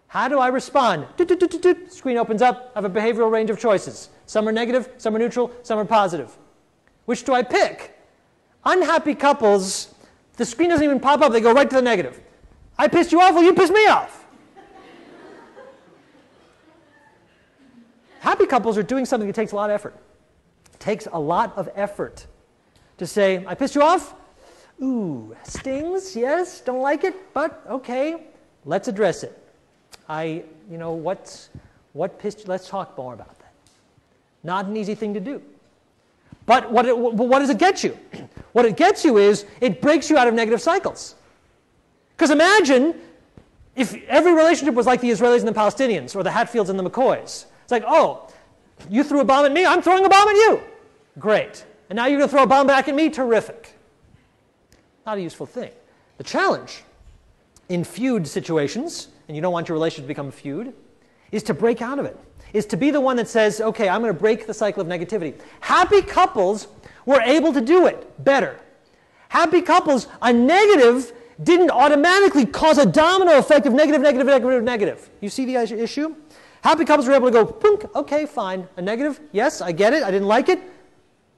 How do I respond? Screen opens up. I have a behavioral range of choices. Some are negative, some are neutral, some are positive. Which do I pick? Unhappy couples, the screen doesn't even pop up. They go right to the negative. I pissed you off, well, you pissed me off. Happy couples are doing something that takes a lot of effort. It takes a lot of effort to say, I pissed you off? Ooh, stings, yes, don't like it, but okay, let's address it. What pissed you? Let's talk more about that. Not an easy thing to do. But what does it get you? What it gets you is, it breaks you out of negative cycles. Because imagine if every relationship was like the Israelis and the Palestinians, or the Hatfields and the McCoys. It's like, oh, you threw a bomb at me, I'm throwing a bomb at you. Great. And now you're going to throw a bomb back at me? Terrific. Not a useful thing. The challenge in feud situations, and you don't want your relationship to become a feud, is to break out of it. Is to be the one that says, okay, I'm going to break the cycle of negativity. Happy couples were able to do it better. Happy couples, a negative didn't automatically cause a domino effect of negative, negative, negative, negative. You see the issue? Happy couples were able to go, punk, okay, fine. A negative, yes, I get it, I didn't like it,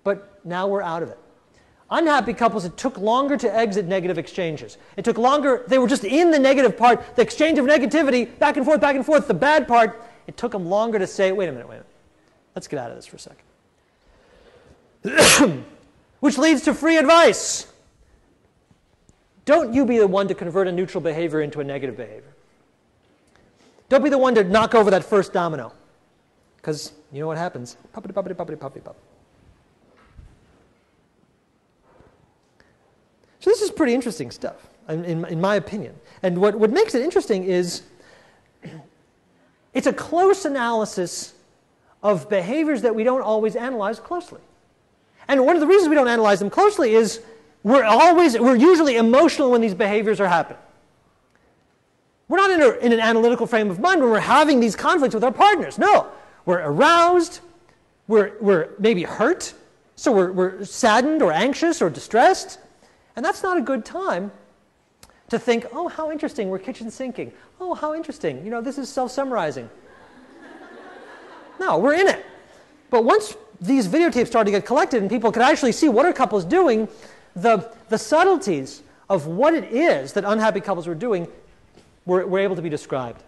but now we're out of it. Unhappy couples, it took longer to exit negative exchanges. It took longer, they were just in the negative part, the exchange of negativity, back and forth, the bad part. It took them longer to say, wait a minute. Let's get out of this for a second. Which leads to free advice. Don't you be the one to convert a neutral behavior into a negative behavior. Don't be the one to knock over that first domino. Because you know what happens. Puppity, puppity, puppity, puppity, puppity. So this is pretty interesting stuff, in my opinion. And what makes it interesting is it's a close analysis of behaviors that we don't always analyze closely. And one of the reasons we don't analyze them closely is we're usually emotional when these behaviors are happening. We're not in an analytical frame of mind when we're having these conflicts with our partners. No, we're aroused, we're maybe hurt, so we're saddened or anxious or distressed. And that's not a good time to think, oh, how interesting, we're kitchen sinking. Oh, how interesting, this is self-summarizing. No, we're in it. But once these videotapes started to get collected and people could actually see what are couples doing, the subtleties of what it is that unhappy couples were doing were able to be described.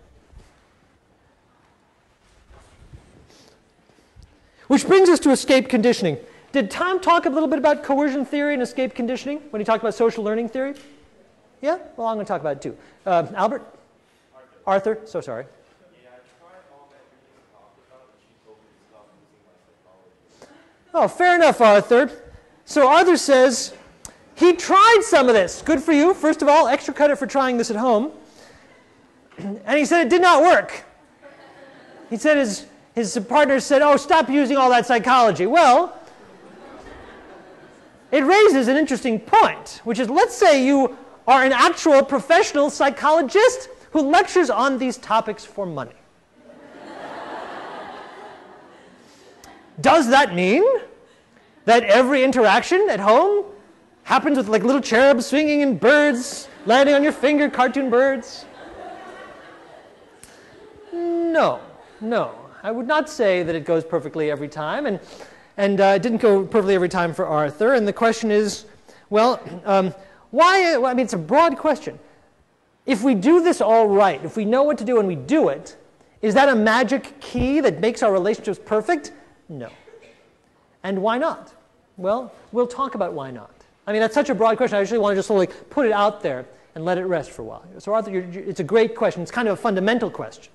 Which brings us to escape conditioning. Did Tom talk a little bit about coercion theory and escape conditioning when he talked about social learning theory? Yeah? Well, I'm going to talk about it too. Albert? Arthur? So sorry. Oh, fair enough, Arthur. So Arthur says he tried some of this. Good for you. First of all, extra credit for trying this at home. And he said it did not work. He said his partner said, oh, stop using all that psychology. Well, it raises an interesting point, which is, let's say you are an actual professional psychologist who lectures on these topics for money. Does that mean that every interaction at home happens with like little cherubs swinging and birds landing on your finger, cartoon birds? No. I would not say that it goes perfectly every time, and it didn't go perfectly every time for Arthur. And the question is, well, why? Well, I mean, it's a broad question. If we do this all right, if we know what to do and we do it, is that a magic key that makes our relationships perfect? No. And why not? Well, we'll talk about why not. I mean, that's such a broad question. I actually want to just sort of like put it out there and let it rest for a while. So Arthur, it's a great question. It's kind of a fundamental question.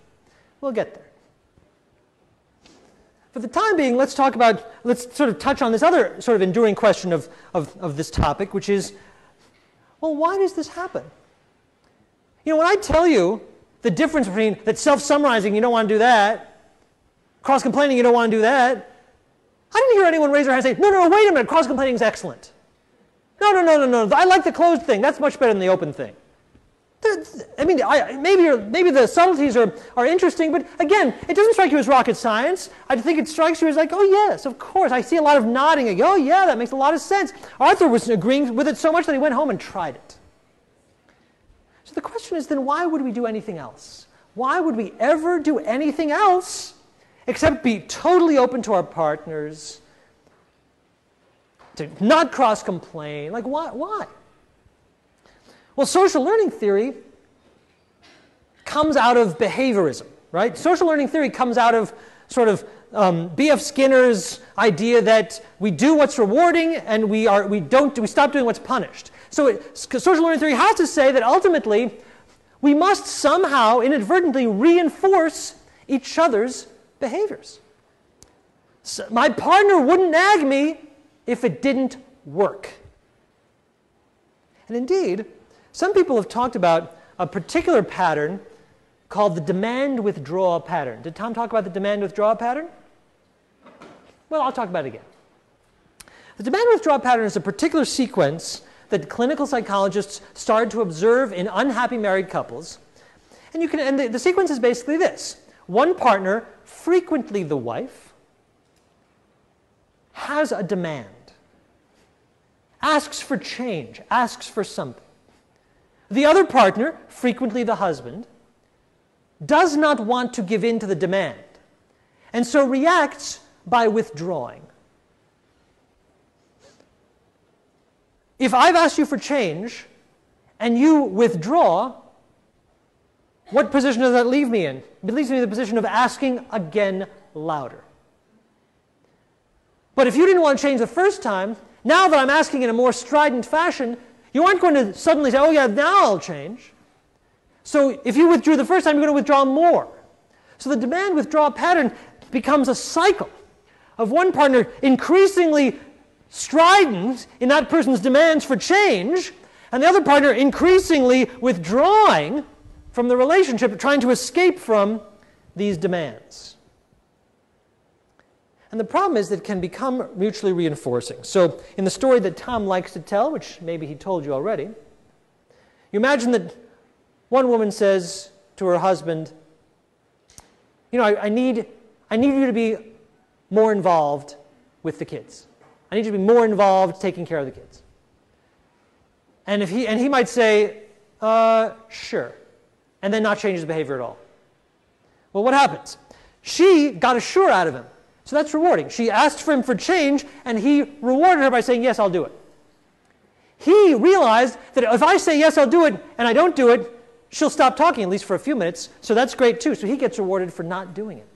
We'll get there. For the time being, let's sort of touch on this other sort of enduring question of this topic, which is, well, why does this happen? You know, when I tell you the difference between that self-summarizing, you don't want to do that, cross-complaining, you don't want to do that, I didn't hear anyone raise their hand and say, no, wait a minute, cross-complaining is excellent. No, I like the closed thing. That's much better than the open thing. I mean, maybe the subtleties are interesting, but again, it doesn't strike you as rocket science. I think it strikes you as like, oh yes, of course. I see a lot of nodding. I go, oh yeah, that makes a lot of sense. Arthur was agreeing with it so much that he went home and tried it. So the question is then, why would we do anything else? Why would we ever do anything else except be totally open to our partners, to not cross-complain? Like, why? Well, social learning theory comes out of behaviorism, right? Social learning theory comes out of sort of B.F. Skinner's idea that we do what's rewarding and we stop doing what's punished. So social learning theory has to say that ultimately we must somehow inadvertently reinforce each other's behaviors. So my partner wouldn't nag me if it didn't work. And indeed, some people have talked about a particular pattern called the demand-withdrawal pattern. Did Tom talk about the demand-withdrawal pattern? Well, I'll talk about it again. The demand-withdrawal pattern is a particular sequence that clinical psychologists started to observe in unhappy married couples. And the sequence is basically this. One partner, frequently the wife, has a demand, asks for change, asks for something. The other partner, frequently the husband, does not want to give in to the demand, and so reacts by withdrawing. If I've asked you for change, and you withdraw, what position does that leave me in? It leaves me in the position of asking again louder. But if you didn't want to change the first time, now that I'm asking in a more strident fashion, you aren't going to suddenly say, oh yeah, now I'll change. So if you withdrew the first time, you're going to withdraw more. So the demand-withdrawal pattern becomes a cycle of one partner increasingly strident in that person's demands for change, and the other partner increasingly withdrawing from the relationship, trying to escape from these demands. And the problem is that it can become mutually reinforcing. So in the story that Tom likes to tell, which maybe he told you already, you imagine that one woman says to her husband, you know, I need you to be more involved with the kids. I need you to be more involved taking care of the kids. And he might say, sure, and then not change his behavior at all. Well, what happens? She got a sure out of him. So that's rewarding. She asked for him for change, and he rewarded her by saying, yes, I'll do it. He realized that if I say yes, I'll do it, and I don't do it, she'll stop talking, at least for a few minutes, so that's great too. So he gets rewarded for not doing it.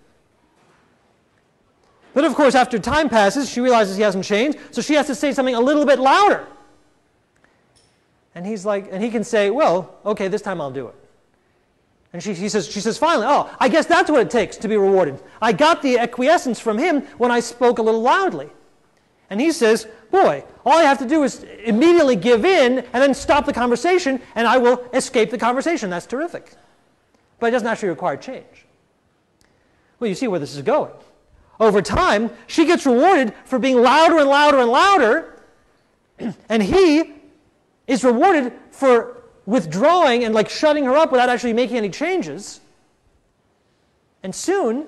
But of course, after time passes, she realizes he hasn't changed, so she has to say something a little bit louder. And he's like, and he can say, well, okay, this time I'll do it. And she says finally, oh, I guess that's what it takes to be rewarded. I got the acquiescence from him when I spoke a little loudly. And he says, boy, all I have to do is immediately give in and then stop the conversation, and I will escape the conversation. That's terrific. But it doesn't actually require change. Well, you see where this is going. Over time, she gets rewarded for being louder and louder and louder, and he is rewarded for withdrawing and like shutting her up without actually making any changes. And soon,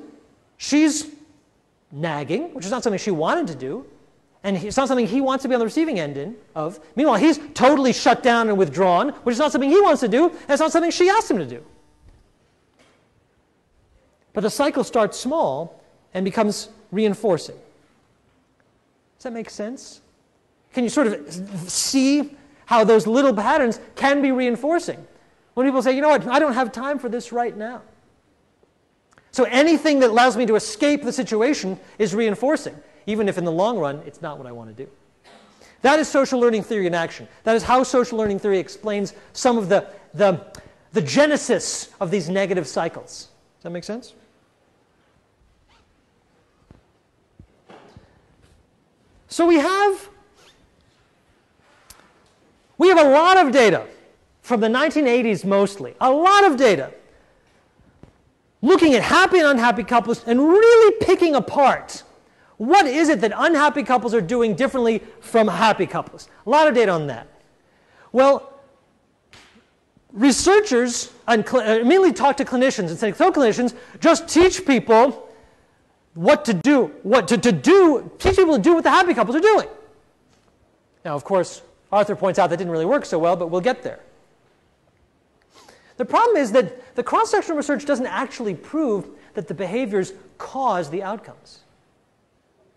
she's nagging, which is not something she wanted to do, and it's not something he wants to be on the receiving end of. Meanwhile, he's totally shut down and withdrawn, which is not something he wants to do, and it's not something she asked him to do. But the cycle starts small and becomes reinforcing. Does that make sense? Can you sort of see how those little patterns can be reinforcing? When people say, you know what, I don't have time for this right now. So anything that allows me to escape the situation is reinforcing, even if in the long run it's not what I want to do. That is social learning theory in action. That is how social learning theory explains some of the genesis of these negative cycles. Does that make sense? So we have a lot of data from the 1980s mostly, a lot of data looking at happy and unhappy couples and really picking apart what is it that unhappy couples are doing differently from happy couples. A lot of data on that. Well, researchers immediately talk to clinicians and say, so clinicians, just teach people what to do, teach people to do what the happy couples are doing. Now, of course, Arthur points out that didn't really work so well, but we'll get there. The problem is that the cross-sectional research doesn't actually prove that the behaviors cause the outcomes.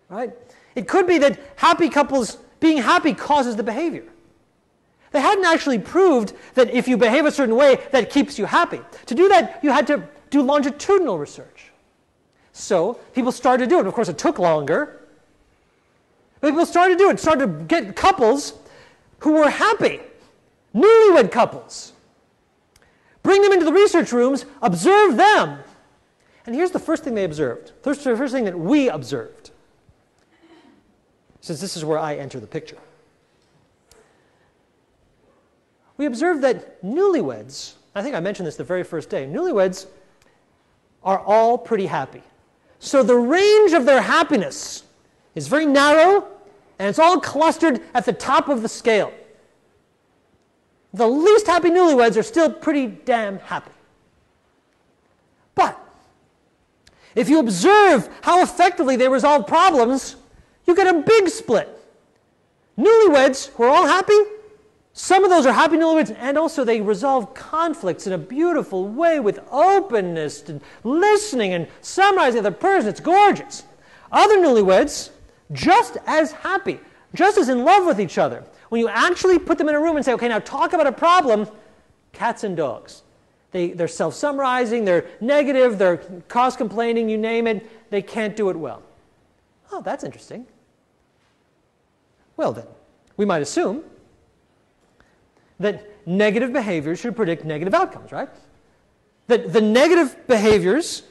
Right? It could be that happy couples being happy causes the behavior. They hadn't actually proved that if you behave a certain way, that keeps you happy. To do that, you had to do longitudinal research. So people started to do it. Of course, it took longer. But people started to do it, started to get couples who were happy, newlywed couples. Bring them into the research rooms, observe them. And here's the first thing they observed. The first thing that we observed. Since this is where I enter the picture. We observed that newlyweds, I think I mentioned this the very first day, newlyweds are all pretty happy. So the range of their happiness is very narrow, and it's all clustered at the top of the scale. The least happy newlyweds are still pretty damn happy. But if you observe how effectively they resolve problems, you get a big split. Newlyweds who are all happy, some of those are happy newlyweds, and also they resolve conflicts in a beautiful way with openness and listening and summarizing the other person. It's gorgeous. Other newlyweds, just as happy, just as in love with each other. When you actually put them in a room and say, okay, now talk about a problem, cats and dogs. They're self-summarizing, they're negative, they're cause-complaining, you name it. They can't do it well. Oh, that's interesting. Well then, we might assume that negative behaviors should predict negative outcomes, right? That the negative behaviors,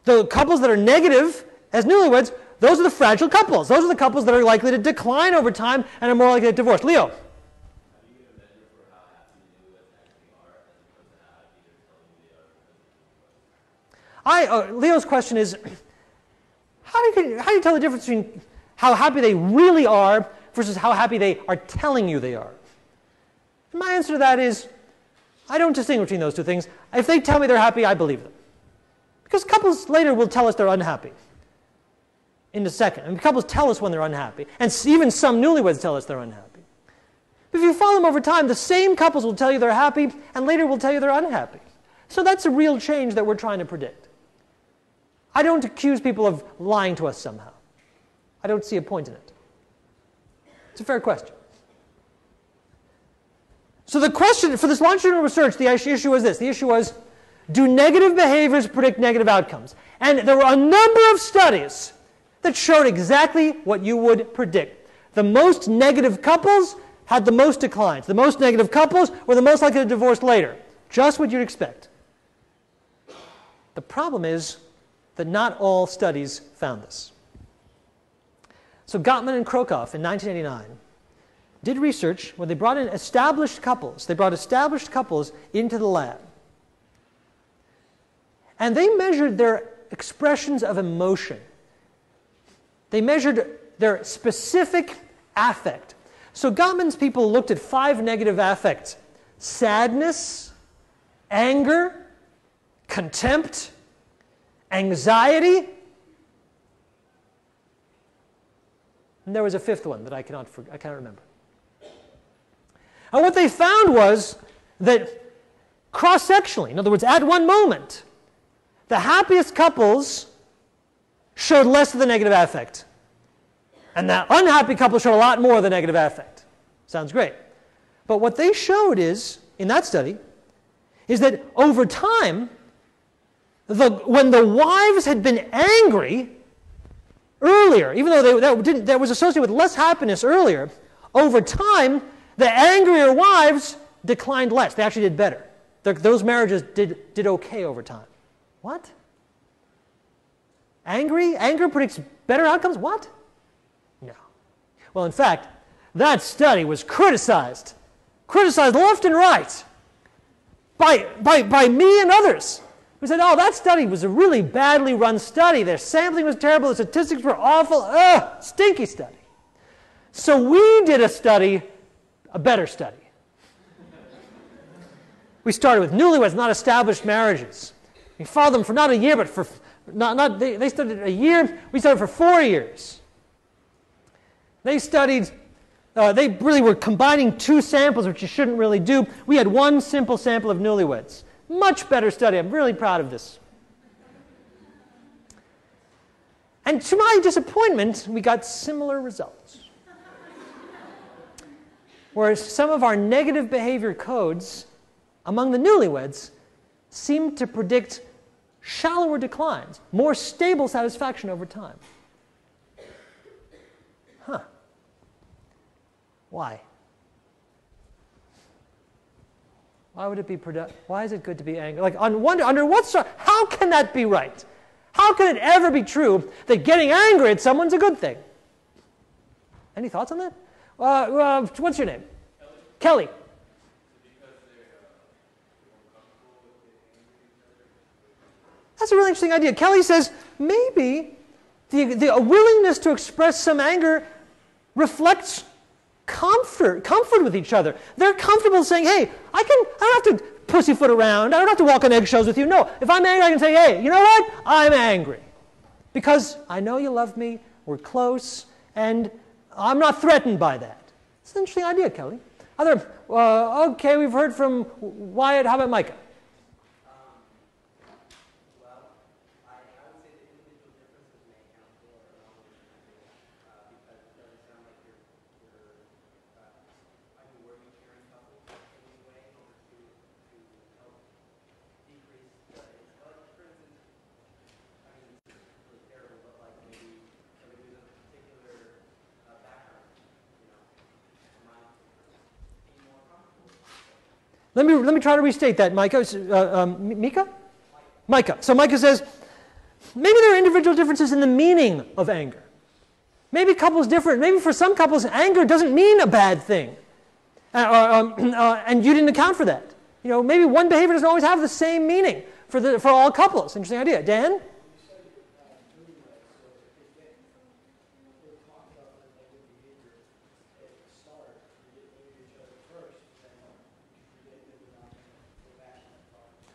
the couples that are negative as newlyweds, those are the fragile couples. Those are the couples that are likely to decline over time and are more likely to get divorced. Leo? How do you get a measure for how happy newlyweds actually are as opposed to how happy they're telling you they are? Leo's question is, how do you tell the difference between how happy they really are versus how happy they are telling you they are? And my answer to that is, I don't distinguish between those two things. If they tell me they're happy, I believe them. Because couples later will tell us they're unhappy in a second. And couples tell us when they're unhappy. And even some newlyweds tell us they're unhappy. But if you follow them over time, the same couples will tell you they're happy and later will tell you they're unhappy. So that's a real change that we're trying to predict. I don't accuse people of lying to us somehow. I don't see a point in it. It's a fair question. So the question for this longitudinal research, the issue was this. The issue was, do negative behaviors predict negative outcomes? And there were a number of studies that showed exactly what you would predict. The most negative couples had the most declines. The most negative couples were the most likely to divorce later. Just what you'd expect. The problem is that not all studies found this. So Gottman and Krokoff in 1989 did research where they brought in established couples. They brought established couples into the lab. And they measured their expressions of emotion. They measured their specific affect. So Gottman's people looked at 5 negative affects: sadness, anger, contempt, anxiety, and there was a 5th one that I cannot remember. And what they found was that cross-sectionally, in other words, at one moment, the happiest couples showed less of the negative affect. And the unhappy couples showed a lot more of the negative affect. Sounds great. But what they showed is, in that study, is that over time, when the wives had been angry earlier, even though that was associated with less happiness earlier, over time, the angrier wives declined less. They actually did better. Those marriages did okay over time. What? Anger predicts better outcomes? What? No. Well, in fact, that study was criticized left and right by me and others. We said, oh, that study was a really badly run study. Their sampling was terrible. The statistics were awful. Ugh, stinky study. So we did a better study. We started with newlyweds, not established marriages. We followed them for not a year, but for they studied a year. We studied for 4 years. They really were combining 2 samples, which you shouldn't really do. We had 1 simple sample of newlyweds. Much better study. I'm really proud of this. And to my disappointment, we got similar results. Whereas some of our negative behavior codes among the newlyweds seemed to predict shallower declines, more stable satisfaction over time. Huh. Why? Why would it be why is it good to be angry? Like, under what how can that be right? How can it ever be true that getting angry at someone's a good thing? Any thoughts on that? What's your name? Kelly. That's a really interesting idea. Kelly says maybe the willingness to express some anger reflects comfort with each other. They're comfortable saying, hey, I don't have to pussyfoot around. I don't have to walk on eggshells with you. No, if I'm angry, I can say, hey, you know what? I'm angry. Because I know you love me, we're close, and I'm not threatened by that. It's an interesting idea, Kelly. Okay, we've heard from Wyatt. How about Micah? Let me try to restate that, Micah. Micah? Micah. So Micah says, maybe there are individual differences in the meaning of anger. Maybe couples different. Maybe for some couples, anger doesn't mean a bad thing, and you didn't account for that. You know, maybe one behavior doesn't always have the same meaning for all couples. Interesting idea, Dan.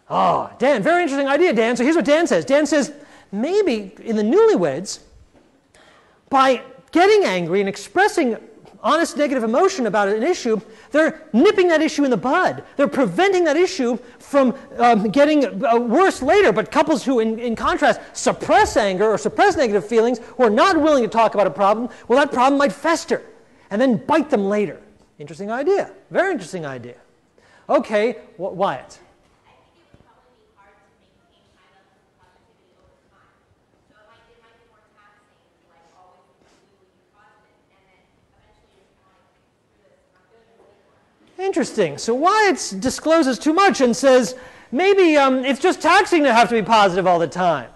Oh, Dan, very interesting idea, Dan. So here's what Dan says. Dan says, maybe in the newlyweds, by getting angry and expressing honest negative emotion about an issue, they're nipping that issue in the bud. They're preventing that issue from getting worse later. But couples who, in contrast, suppress anger or suppress negative feelings, who are not willing to talk about a problem, well, that problem might fester and then bite them later. Interesting idea. Very interesting idea. Okay, Wyatt. I think it would probably be hard to maintain high levels of positivity over time. So it might be more taxing to like always be positive, and then eventually you're kind of like, screw this, I'm not doing this anymore. Interesting. So Wyatt discloses too much and says, maybe it's just taxing to have to be positive all the time.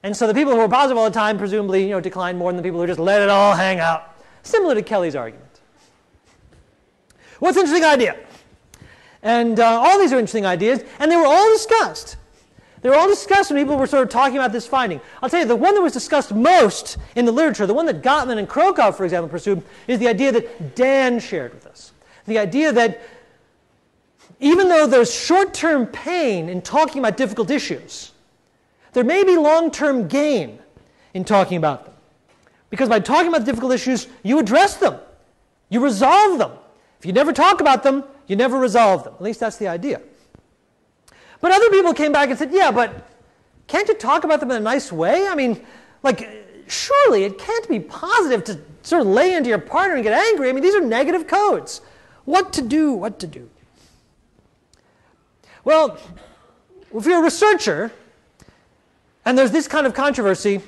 And so the people who are positive all the time presumably decline more than the people who just let it all hang out. Similar to Kelly's argument. What's an interesting idea? And all these are interesting ideas, and they were all discussed. They were all discussed when people were sort of talking about this finding. I'll tell you, the one that was discussed most in the literature, the one that Gottman and Krokov, for example, pursued, is the idea that Dan shared with us. The idea that even though there's short-term pain in talking about difficult issues, there may be long-term gain in talking about them. Because by talking about difficult issues, you address them. You resolve them. If you never talk about them, you never resolve them. At least that's the idea. But other people came back and said, yeah, but can't you talk about them in a nice way? I mean, like, surely it can't be positive to sort of lay into your partner and get angry. I mean, these are negative codes. What to do? What to do? Well, if you're a researcher and there's this kind of controversy,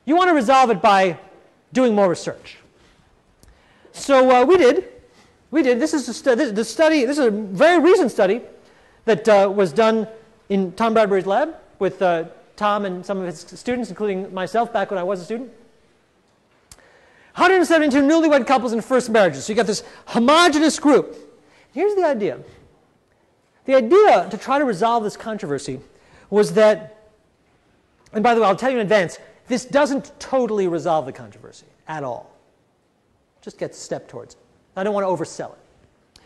you want to resolve it by doing more research. So we did. This is This is a very recent study that was done in Tom Bradbury's lab with Tom and some of his students, including myself back when I was a student. 172 newlywed couples in first marriages. So you got this homogeneous group. Here's the idea. The idea to try to resolve this controversy was that, and by the way, I'll tell you in advance, this doesn't totally resolve the controversy at all. Just gets a step towards it. I don't want to oversell it.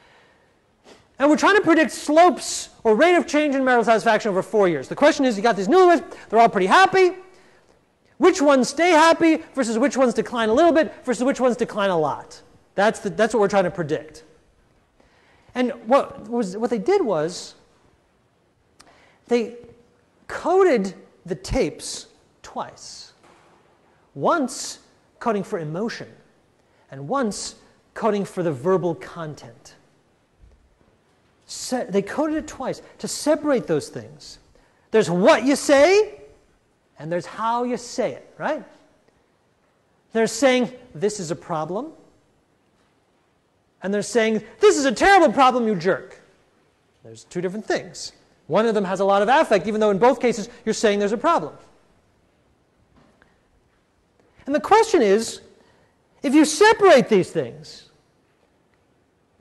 And we're trying to predict slopes or rate of change in marital satisfaction over 4 years. The question is, you got these newlyweds, they're all pretty happy. Which ones stay happy versus which ones decline a little bit versus which ones decline a lot? That's what we're trying to predict. And what they did was they coded the tapes twice. Once coding for emotion and once coding for the verbal content. They coded it twice to separate those things. There's what you say and there's how you say it, right? They're saying, this is a problem. And they're saying, this is a terrible problem, you jerk. There's two different things. One of them has a lot of affect, even though in both cases you're saying there's a problem. And the question is, if you separate these things,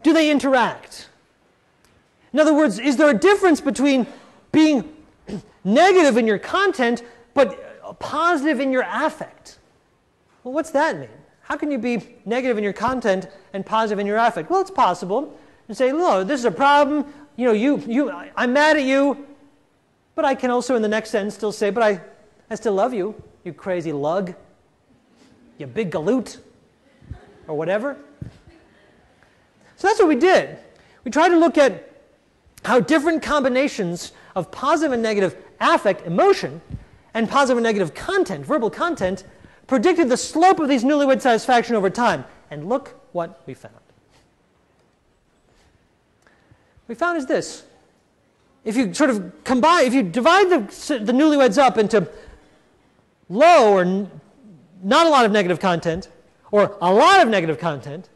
do they interact? In other words, is there a difference between being negative in your content but positive in your affect? Well, what's that mean? How can you be negative in your content and positive in your affect? Well, it's possible. And say, no, this is a problem. I'm mad at you. But I can also, in the next sentence, still say, but I still love you, you crazy lug, you big galoot, or whatever. So that's what we did. We tried to look at how different combinations of positive and negative affect, emotion, and positive and negative content, verbal content, predicted the slope of these newlywed satisfaction over time. And look what we found. What we found is this. If you sort of combine, if you divide the newlyweds up into low or not a lot of negative content, or a lot of negative content,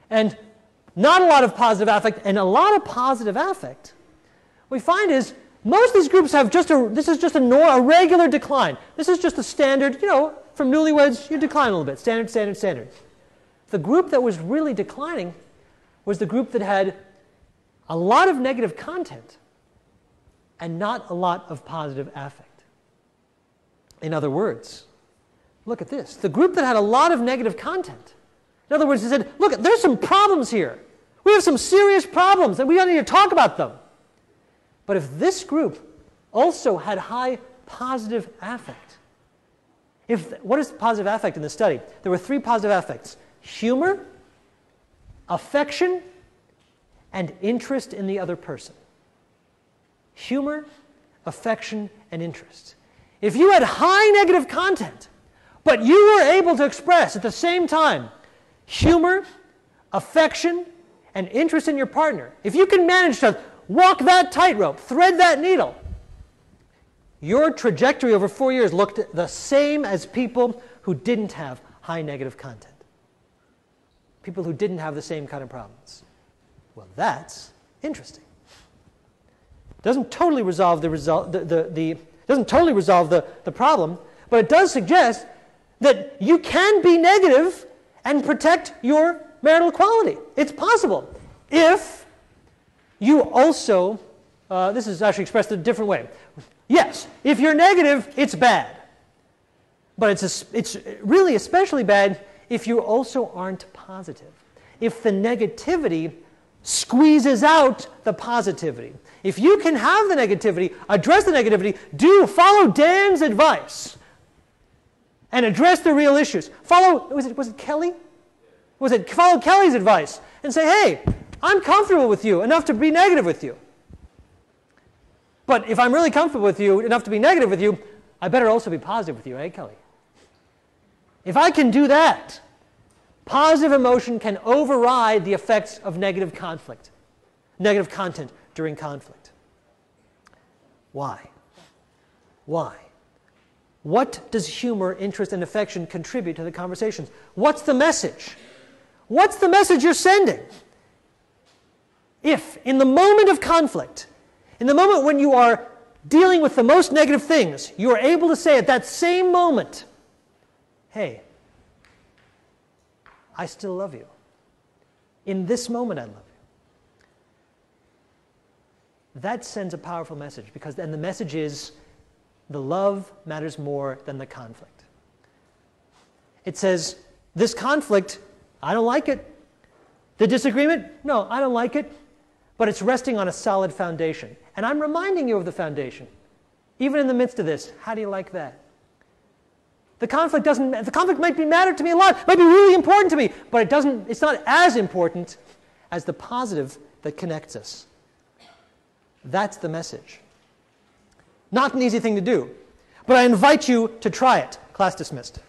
and not a lot of positive affect, and a lot of positive affect, what we find is most of these groups have this is just a regular decline. This is just a standard, from newlyweds, you decline a little bit. Standard, standard, standard. The group that was really declining was the group that had a lot of negative content and not a lot of positive affect. In other words, look at this. The group that had a lot of negative content, in other words, they said, look, there's some problems here. We have some serious problems and we don't need to talk about them. But if this group also had high positive affect, what is positive affect in the study? There were 3 positive affects: humor, affection, and interest in the other person. Humor, affection, and interest. If you had high negative content, but you were able to express at the same time humor, affection, and interest in your partner, if you can manage to walk that tightrope, thread that needle, your trajectory over 4 years looked the same as people who didn't have high negative content. People who didn't have the same kind of problems. Well, that's interesting. Doesn't totally resolve the problem, but it does suggest that you can be negative and protect your marital equality. It's possible if you also, this is actually expressed in a different way. Yes, if you're negative, it's bad. But it's really especially bad if you also aren't positive. If the negativity squeezes out the positivity. If you can have the negativity, address the negativity, follow Dan's advice and address the real issues. Was it Kelly? Follow Kelly's advice and say, hey, I'm comfortable with you enough to be negative with you. But if I'm really comfortable with you enough to be negative with you, I better also be positive with you, eh, Kelly? If I can do that, positive emotion can override the effects of negative content during conflict. Why? Why? What does humor, interest, and affection contribute to the conversations? What's the message? What's the message you're sending? If, in the moment of conflict, in the moment when you are dealing with the most negative things, you are able to say at that same moment, hey, I still love you. In this moment, I love you. That sends a powerful message, because then the message is the love matters more than the conflict. It says, this conflict, I don't like it. The disagreement, no, I don't like it. But it's resting on a solid foundation. And I'm reminding you of the foundation. Even in the midst of this, how do you like that? The conflict might matter to me a lot, might be really important to me, but it's not as important as the positive that connects us. That's the message. Not an easy thing to do, but I invite you to try it. Class dismissed.